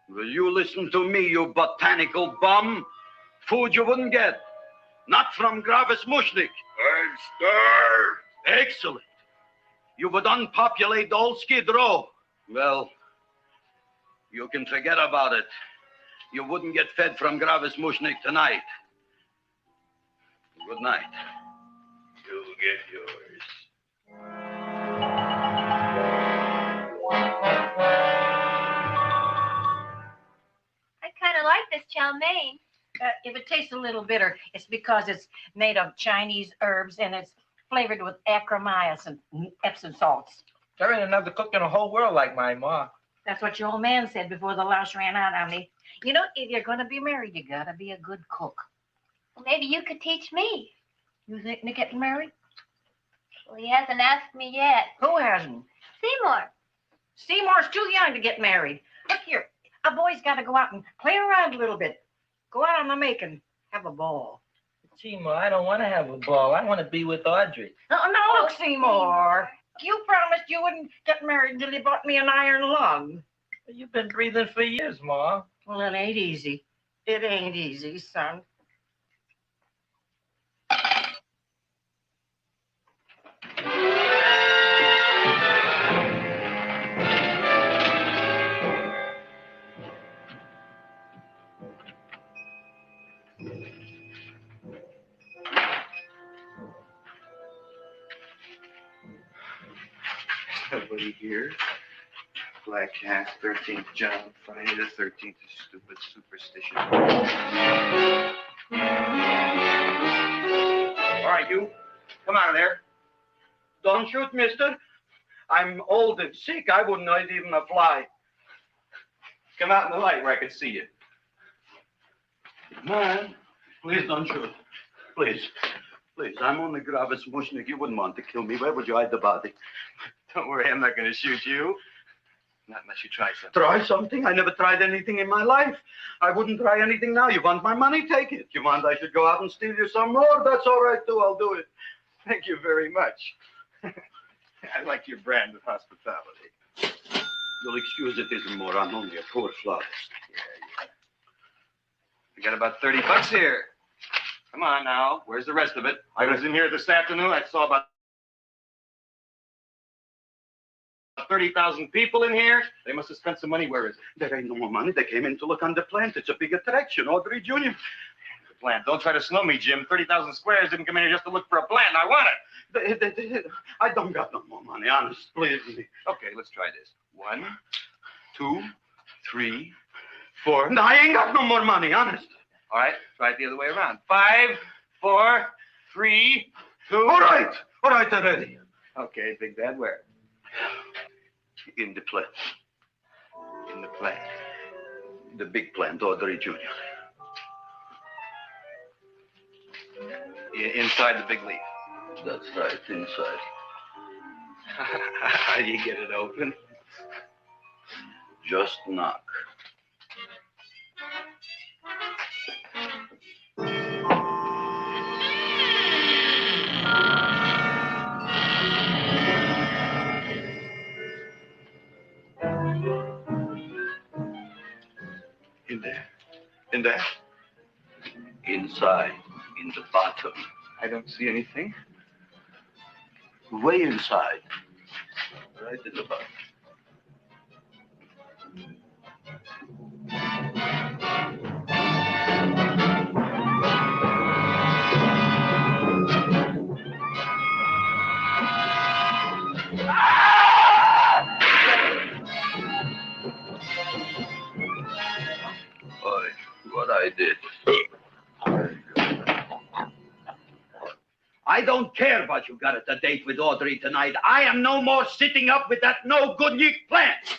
Will you listen to me, you botanical bum? Food you wouldn't get. Not from Gravis Mushnik. I'm starved. Excellent. You would unpopulate old Skid Row. Well, you can forget about it. You wouldn't get fed from Gravis Mushnik tonight. Good night. You'll get yours. I kind of like this chow mein. If it tastes a little bitter, it's because it's made of Chinese herbs and it's flavored with acromias and Epsom salts. There ain't another cook in the whole world like my ma. That's what your old man said before the louse ran out on me. You know, if you're going to be married, you got to be a good cook. Well, maybe you could teach me. You thinking of getting married? Well, he hasn't asked me yet. Who hasn't? Seymour. Seymour's too young to get married. Look here, a boy's got to go out and play around a little bit. Go out on the make and have a ball. Seymour, I don't want to have a ball. I want to be with Audrey. No, look, Seymour. You promised you wouldn't get married until you bought me an iron lung. You've been breathing for years, Ma. Well, it ain't easy. It ain't easy, son. Nobody here. Black Cat, 13th John, Friday the 13th is stupid superstition. All right, you. Come out of there. Don't shoot, mister. I'm old and sick. I wouldn't hurt even a fly. Come out in the light where I can see you. Man, please don't shoot. Please. Please, I'm only Gravis Mushnik. You wouldn't want to kill me. Where would you hide the body? Don't worry, I'm not going to shoot you. Not unless you try something. Try something? I never tried anything in my life. I wouldn't try anything now. You want my money? Take it. You want I should go out and steal you some more? That's all right, too. I'll do it. Thank you very much. I like your brand of hospitality. You'll excuse it isn't more. I'm only a poor flautist. We got about $30 here. Come on now. Where's the rest of it? I was in here this afternoon. I saw about 30,000 people in here. They must have spent some money. Where is it? There ain't no more money. They came in to look on the plant. It's a big attraction. Audrey Jr. The plant. Don't try to snow me, Jim. 30,000 squares didn't come in here just to look for a plant. I want it. I don't got no more money, honest. Please. Okay, let's try this. 1, 2, 3, 4. No, I ain't got no more money, honest. All right, try it the other way around. 5, 4, 3, 2. All right already. Okay, Big Bad, where? In the plant. In the plant. The big plant, Audrey Jr. Inside the big leaf. That's right, inside. How do you get it open? Just knock. In there? Inside, in the bottom. I don't see anything. Way inside. Right in the bottom. What I did. I don't care what you got at the date with Audrey tonight. I am no more sitting up with that no-good yick plant.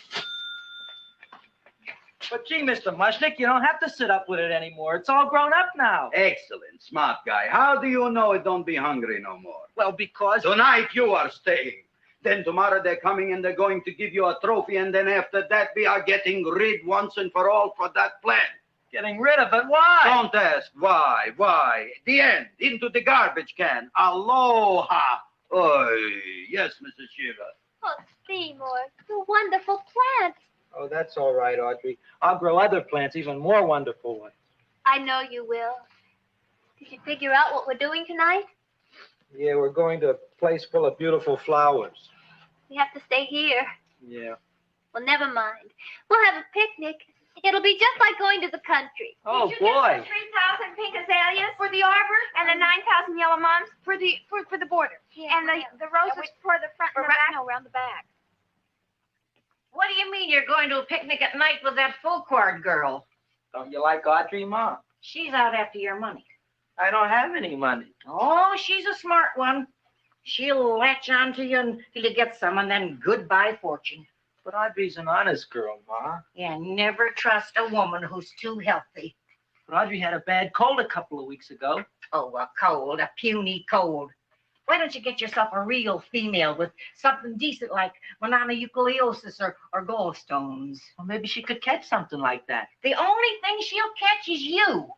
But gee, Mr. Mushnik, you don't have to sit up with it anymore. It's all grown up now. Excellent, smart guy. How do you know it don't be hungry no more? Well, because... Tonight you are staying. Then tomorrow they're coming and they're going to give you a trophy, and then after that we are getting rid once and for all for that plant. Getting rid of it? Why? Don't ask why. Why? The end. Into the garbage can. Aloha. Oh, yes, Mrs. Shiva. Oh, Seymour, you wonderful plant. Oh, that's all right, Audrey. I'll grow other plants, even more wonderful ones. I know you will. Did you figure out what we're doing tonight? Yeah, we're going to a place full of beautiful flowers. We have to stay here. Yeah. Well, never mind. We'll have a picnic. It'll be just like going to the country. Oh, Did you boy. get the 3,000 pink azaleas for the arbor and the 9,000 yellow mums for the border? Yeah, and the roses for the front and the back? No, around the back. What do you mean you're going to a picnic at night with that full quart girl? Don't you like Audrey, Ma? She's out after your money. I don't have any money. Oh, she's a smart one. She'll latch on to you until you get some, and then goodbye fortune. But Audrey's an honest girl, Ma. Yeah, never trust a woman who's too healthy. But Audrey had a bad cold a couple of weeks ago. Oh, a cold, a puny cold. Why don't you get yourself a real female with something decent like mononucleosis or gallstones? Well, maybe she could catch something like that. The only thing she'll catch is you.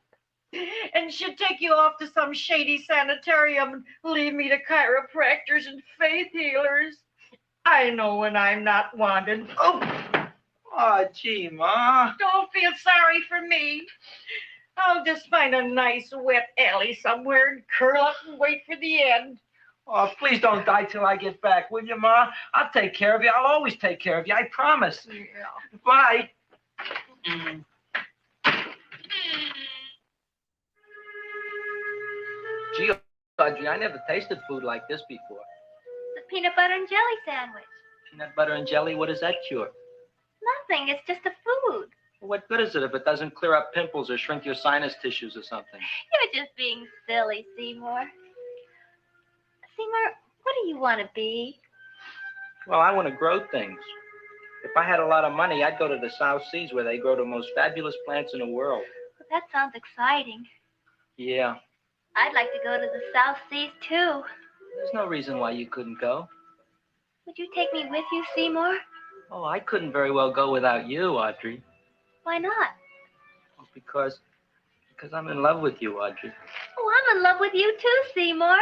And she'd take you off to some shady sanitarium and leave me to chiropractors and faith healers. I know when I'm not wanted. Oh, gee, Ma. Don't feel sorry for me. I'll just find a nice wet alley somewhere and curl up and wait for the end. Oh, please don't die till I get back, will you, Ma? I'll take care of you. I'll always take care of you. I promise. Yeah. Bye. Gee, Audrey, I never tasted food like this before. The peanut butter and jelly sandwich. Peanut butter and jelly, what does that cure? Nothing. It's just a food. Well, what good is it if it doesn't clear up pimples or shrink your sinus tissues or something? You're just being silly, Seymour. Seymour, what do you want to be? Well, I want to grow things. If I had a lot of money, I'd go to the South Seas where they grow the most fabulous plants in the world. Well, that sounds exciting. Yeah. I'd like to go to the South Seas, too. There's no reason why you couldn't go. Would you take me with you, Seymour? Oh, I couldn't very well go without you, Audrey. Why not? Well, because I'm in love with you, Audrey. Oh, I'm in love with you, too, Seymour.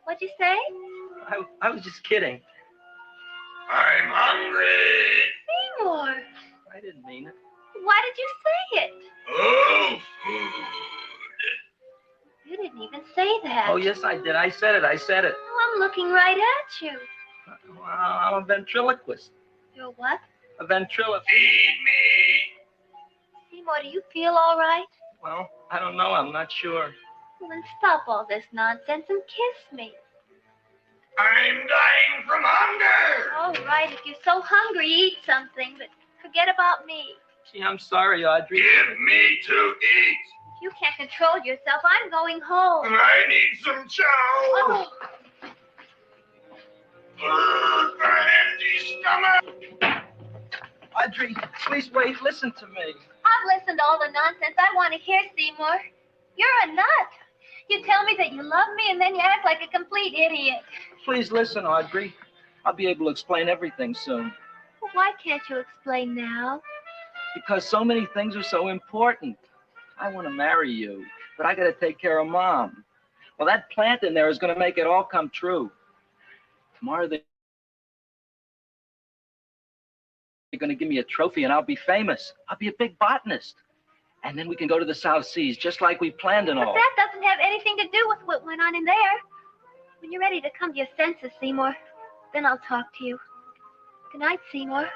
What'd you say? I was just kidding. I'm hungry. Seymour, I didn't mean it. why did you say it? Oh, food. You didn't even say that. Oh, yes, I did. I said it. Oh, I'm looking right at you. Well, I'm a ventriloquist. You're what? A ventriloquist. Feed me. Seymour, do you feel all right? Well, I don't know. I'm not sure. Well, then stop all this nonsense and kiss me. I'm dying from hunger. All right, if you're so hungry, eat something, but forget about me. Gee, I'm sorry, Audrey. Give me to eat. If you can't control yourself, I'm going home. I need some chow. Oh, An empty stomach. Audrey, please wait. Listen to me. I've listened to all the nonsense I want to hear, Seymour. You're a nut. You tell me that you love me, and then you act like a complete idiot. Please listen, Audrey. I'll be able to explain everything soon. Well, why can't you explain now? Because so many things are so important. I want to marry you, but I got to take care of Mom. Well, that plant in there is going to make it all come true. Tomorrow they're going to give me a trophy, and I'll be famous. I'll be a big botanist. And then we can go to the South Seas, just like we planned and But all. that doesn't have anything to do with what went on in there. When you're ready to come to your senses, Seymour, then I'll talk to you. Good night, Seymour.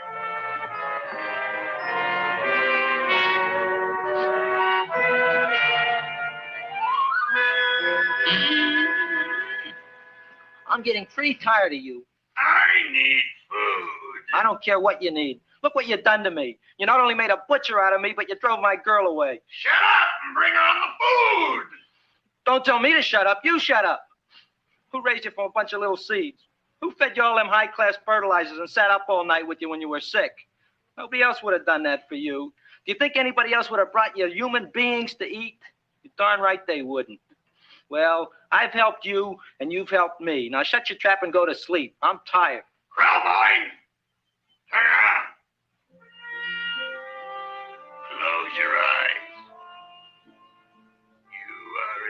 I'm getting pretty tired of you. I need food. I don't care what you need. Look what you done to me. You not only made a butcher out of me, but you drove my girl away. Shut up and bring on the food. Don't tell me to shut up. You shut up. Who raised you from a bunch of little seeds? Who fed you all them high-class fertilizers and sat up all night with you when you were sick? Nobody else would have done that for you. Do you think anybody else would have brought you human beings to eat? You're darn right they wouldn't. Well, I've helped you, and you've helped me. Now shut your trap and go to sleep. I'm tired. Krellboy, turn around.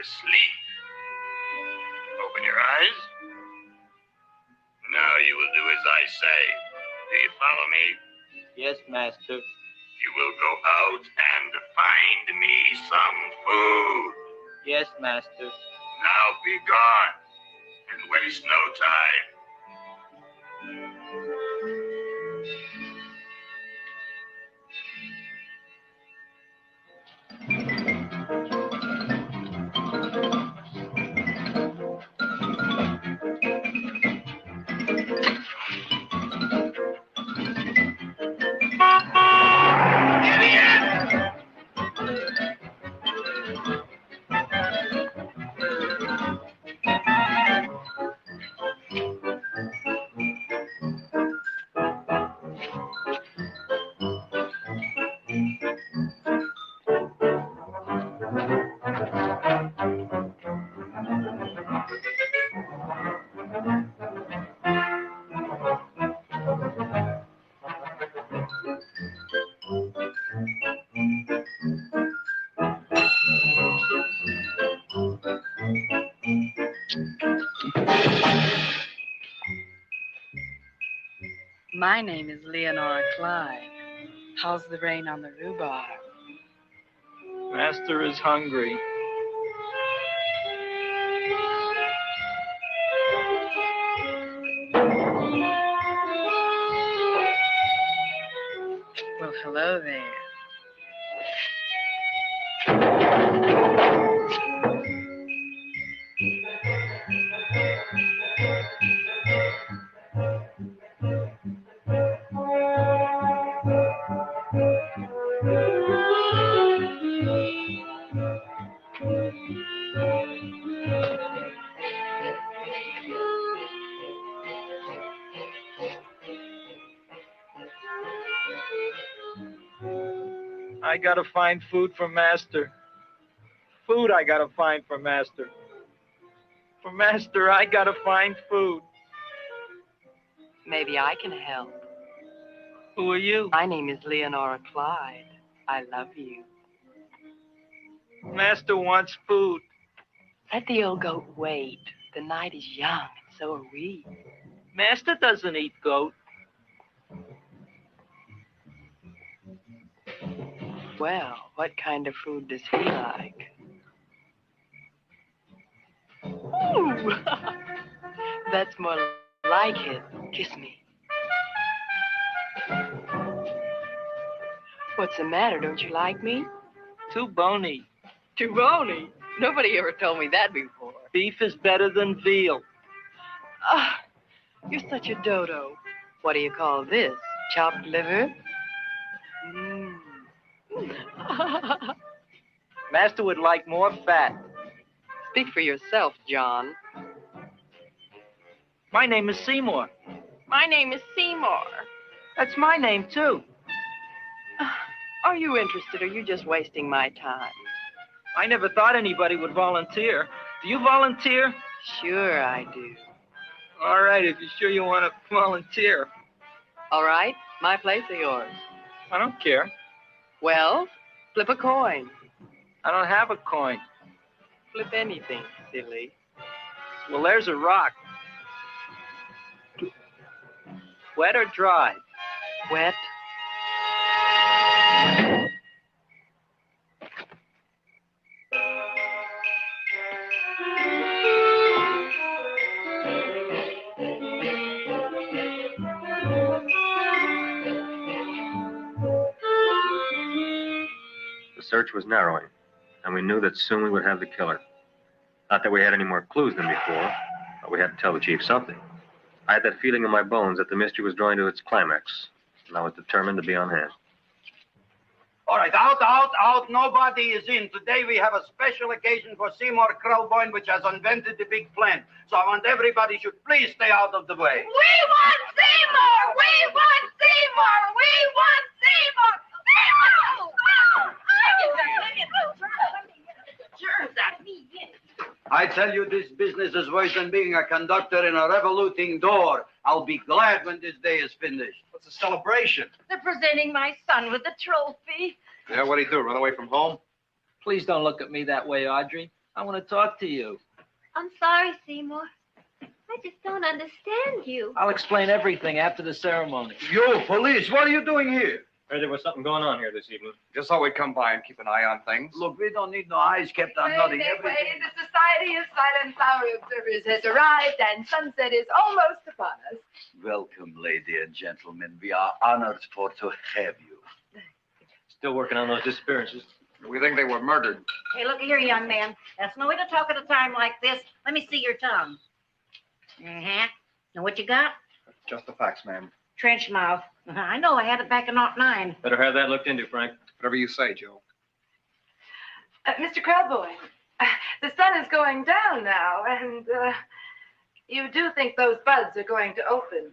asleep. Open your eyes. Now you will do as I say. Do you follow me? Yes, master. You will go out and find me some food. Yes, master. Now be gone and waste no time. My name is Leonora Clyde. How's the rain on the rhubarb? Master is hungry. Well, hello there. I gotta find food for master. Food I gotta find for master. For master, I gotta find food. Maybe I can help. Who are you? My name is Leonora Clyde. I love you. Master wants food. Let the old goat wait. The night is young, and so are we. Master doesn't eat goat. Well, what kind of food does he like? Ooh, that's more like it. Kiss me. What's the matter? Don't you like me? Too bony. Too bony? Nobody ever told me that before. Beef is better than veal. Ah, you're such a dodo. What do you call this? Chopped liver? Master would like more fat. Speak for yourself, John. My name is Seymour. My name is Seymour. That's my name, too. Are you interested, or are you just wasting my time? I never thought anybody would volunteer. Do you volunteer? Sure I do. All right, if you're sure you want to volunteer. All right, my place or yours? I don't care. Well, flip a coin. I don't have a coin. Flip anything, silly. Well, there's a rock. Wet or dry? Wet. The search was narrowing, and we knew that soon we would have the killer. Not that we had any more clues than before, but we had to tell the chief something. I had that feeling in my bones that the mystery was drawing to its climax, and I was determined to be on hand. All right, out. Nobody is in. Today we have a special occasion for Seymour Krelboyne, which has invented the big plan. So I want everybody should please stay out of the way. We want Seymour! We want Seymour! We want Seymour! I tell you, this business is worse than being a conductor in a revoluting door. I'll be glad when this day is finished. What's a celebration? They're presenting my son with a trophy. Yeah, what'd he do? Run away from home? Please don't look at me that way, Audrey. I want to talk to you. I'm sorry, Seymour. I just don't understand you. I'll explain everything after the ceremony. You, police, what are you doing here? Heard there was something going on here this evening. Just thought we'd come by and keep an eye on things. Look, we don't need no eyes kept on Wait, nothing. wait, Everything. wait. The Society of Silent Flower Observers has arrived and sunset is almost upon us. Welcome, lady and gentlemen. We are honored for to have you. Still working on those disappearances. We think they were murdered. Hey, look here, young man. That's no way to talk at a time like this. Let me see your tongue. Uh-huh. Now what you got? Just the facts, ma'am. Trench mouth. I know, I had it back in '09. Better have that looked into, Frank. Whatever you say, Joe. Mr. Krellboy, the sun is going down now, and you do think those buds are going to open?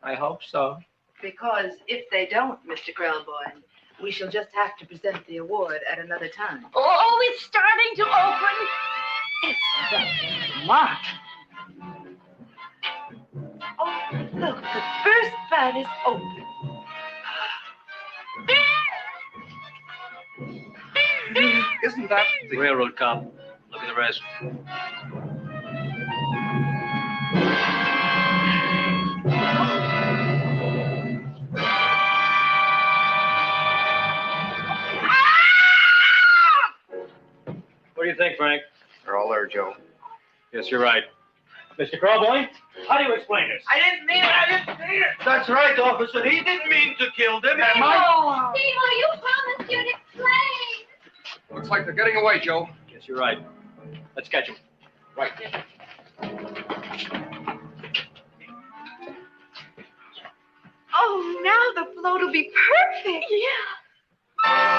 I hope so. Because if they don't, Mr. Krellboy, we shall just have to present the award at another time. Oh, it's starting to open. It's smart. Oh, look, the first bud is open. Isn't that the railroad cop? Look at the rest. What do you think, Frank? They're all there, Joe. Yes, you're right. Mr. Krellboy, how do you explain this? I didn't mean it. I didn't mean it. That's right, officer. He didn't mean to kill them. Seymour, you promised you'd explain. Looks like they're getting away, Joe. Yes, you're right. Let's catch him. Right. Oh, now the float will be perfect. Yeah.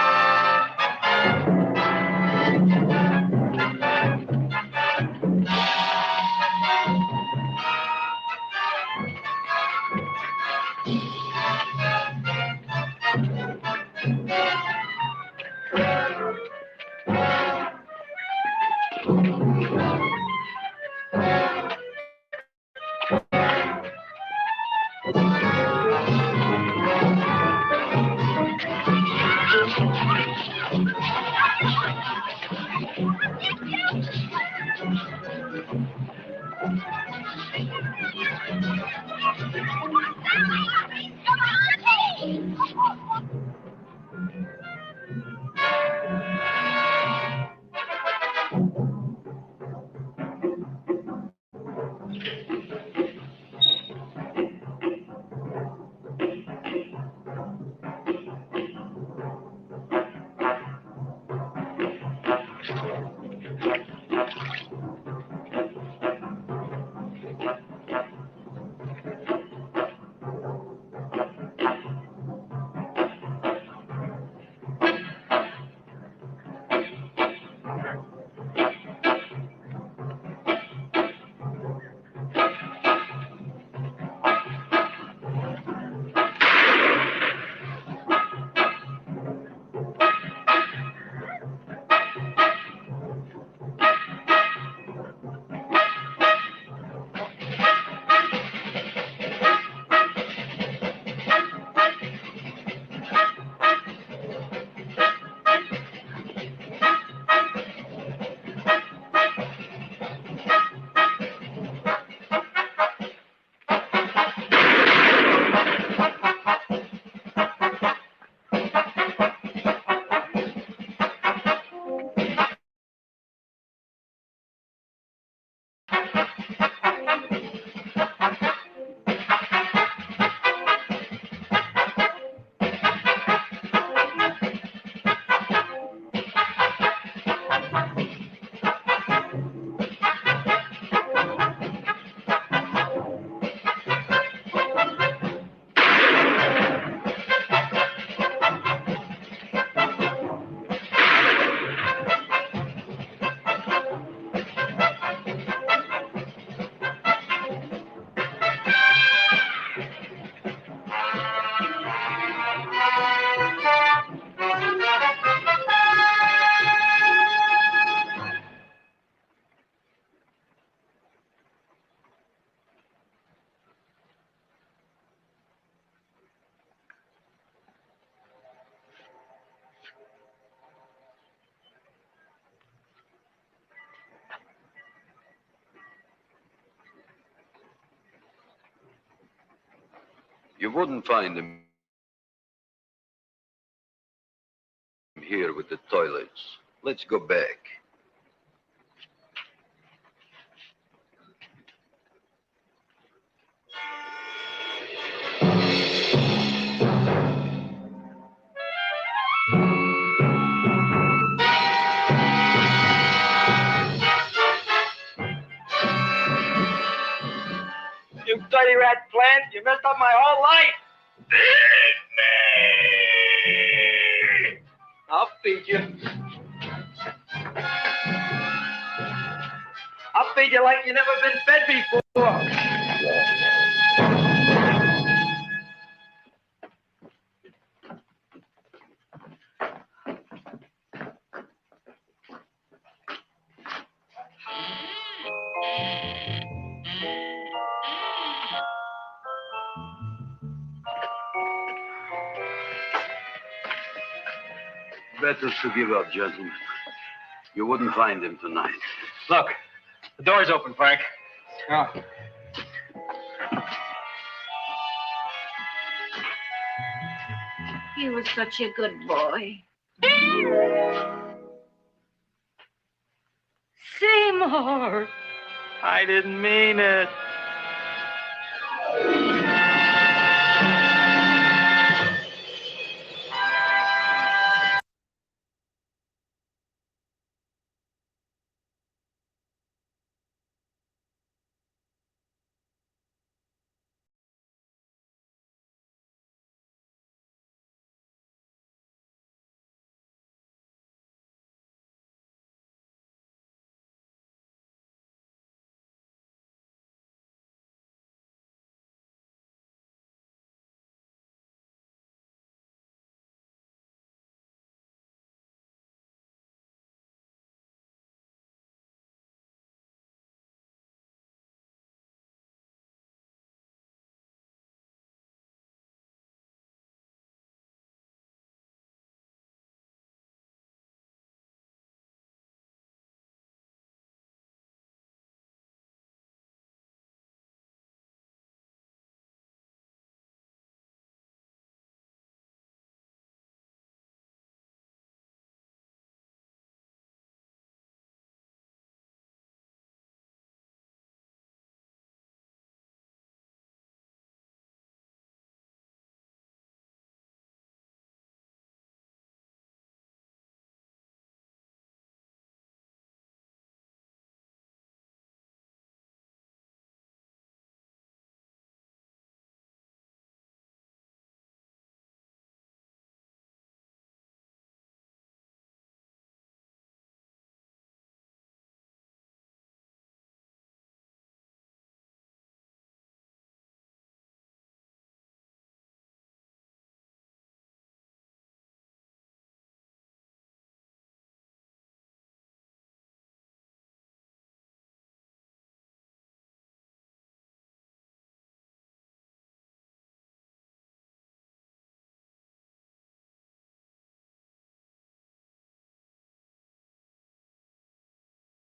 You wouldn't find him here with the toilets. Let's go back. You dirty rat plant, you messed up my whole life. I'll feed you. I'll feed you like you never been fed before. Better to give up, gentlemen. You wouldn't find him tonight. Look, the door's open, Frank. Oh. He was such a good boy. Seymour! I didn't mean it.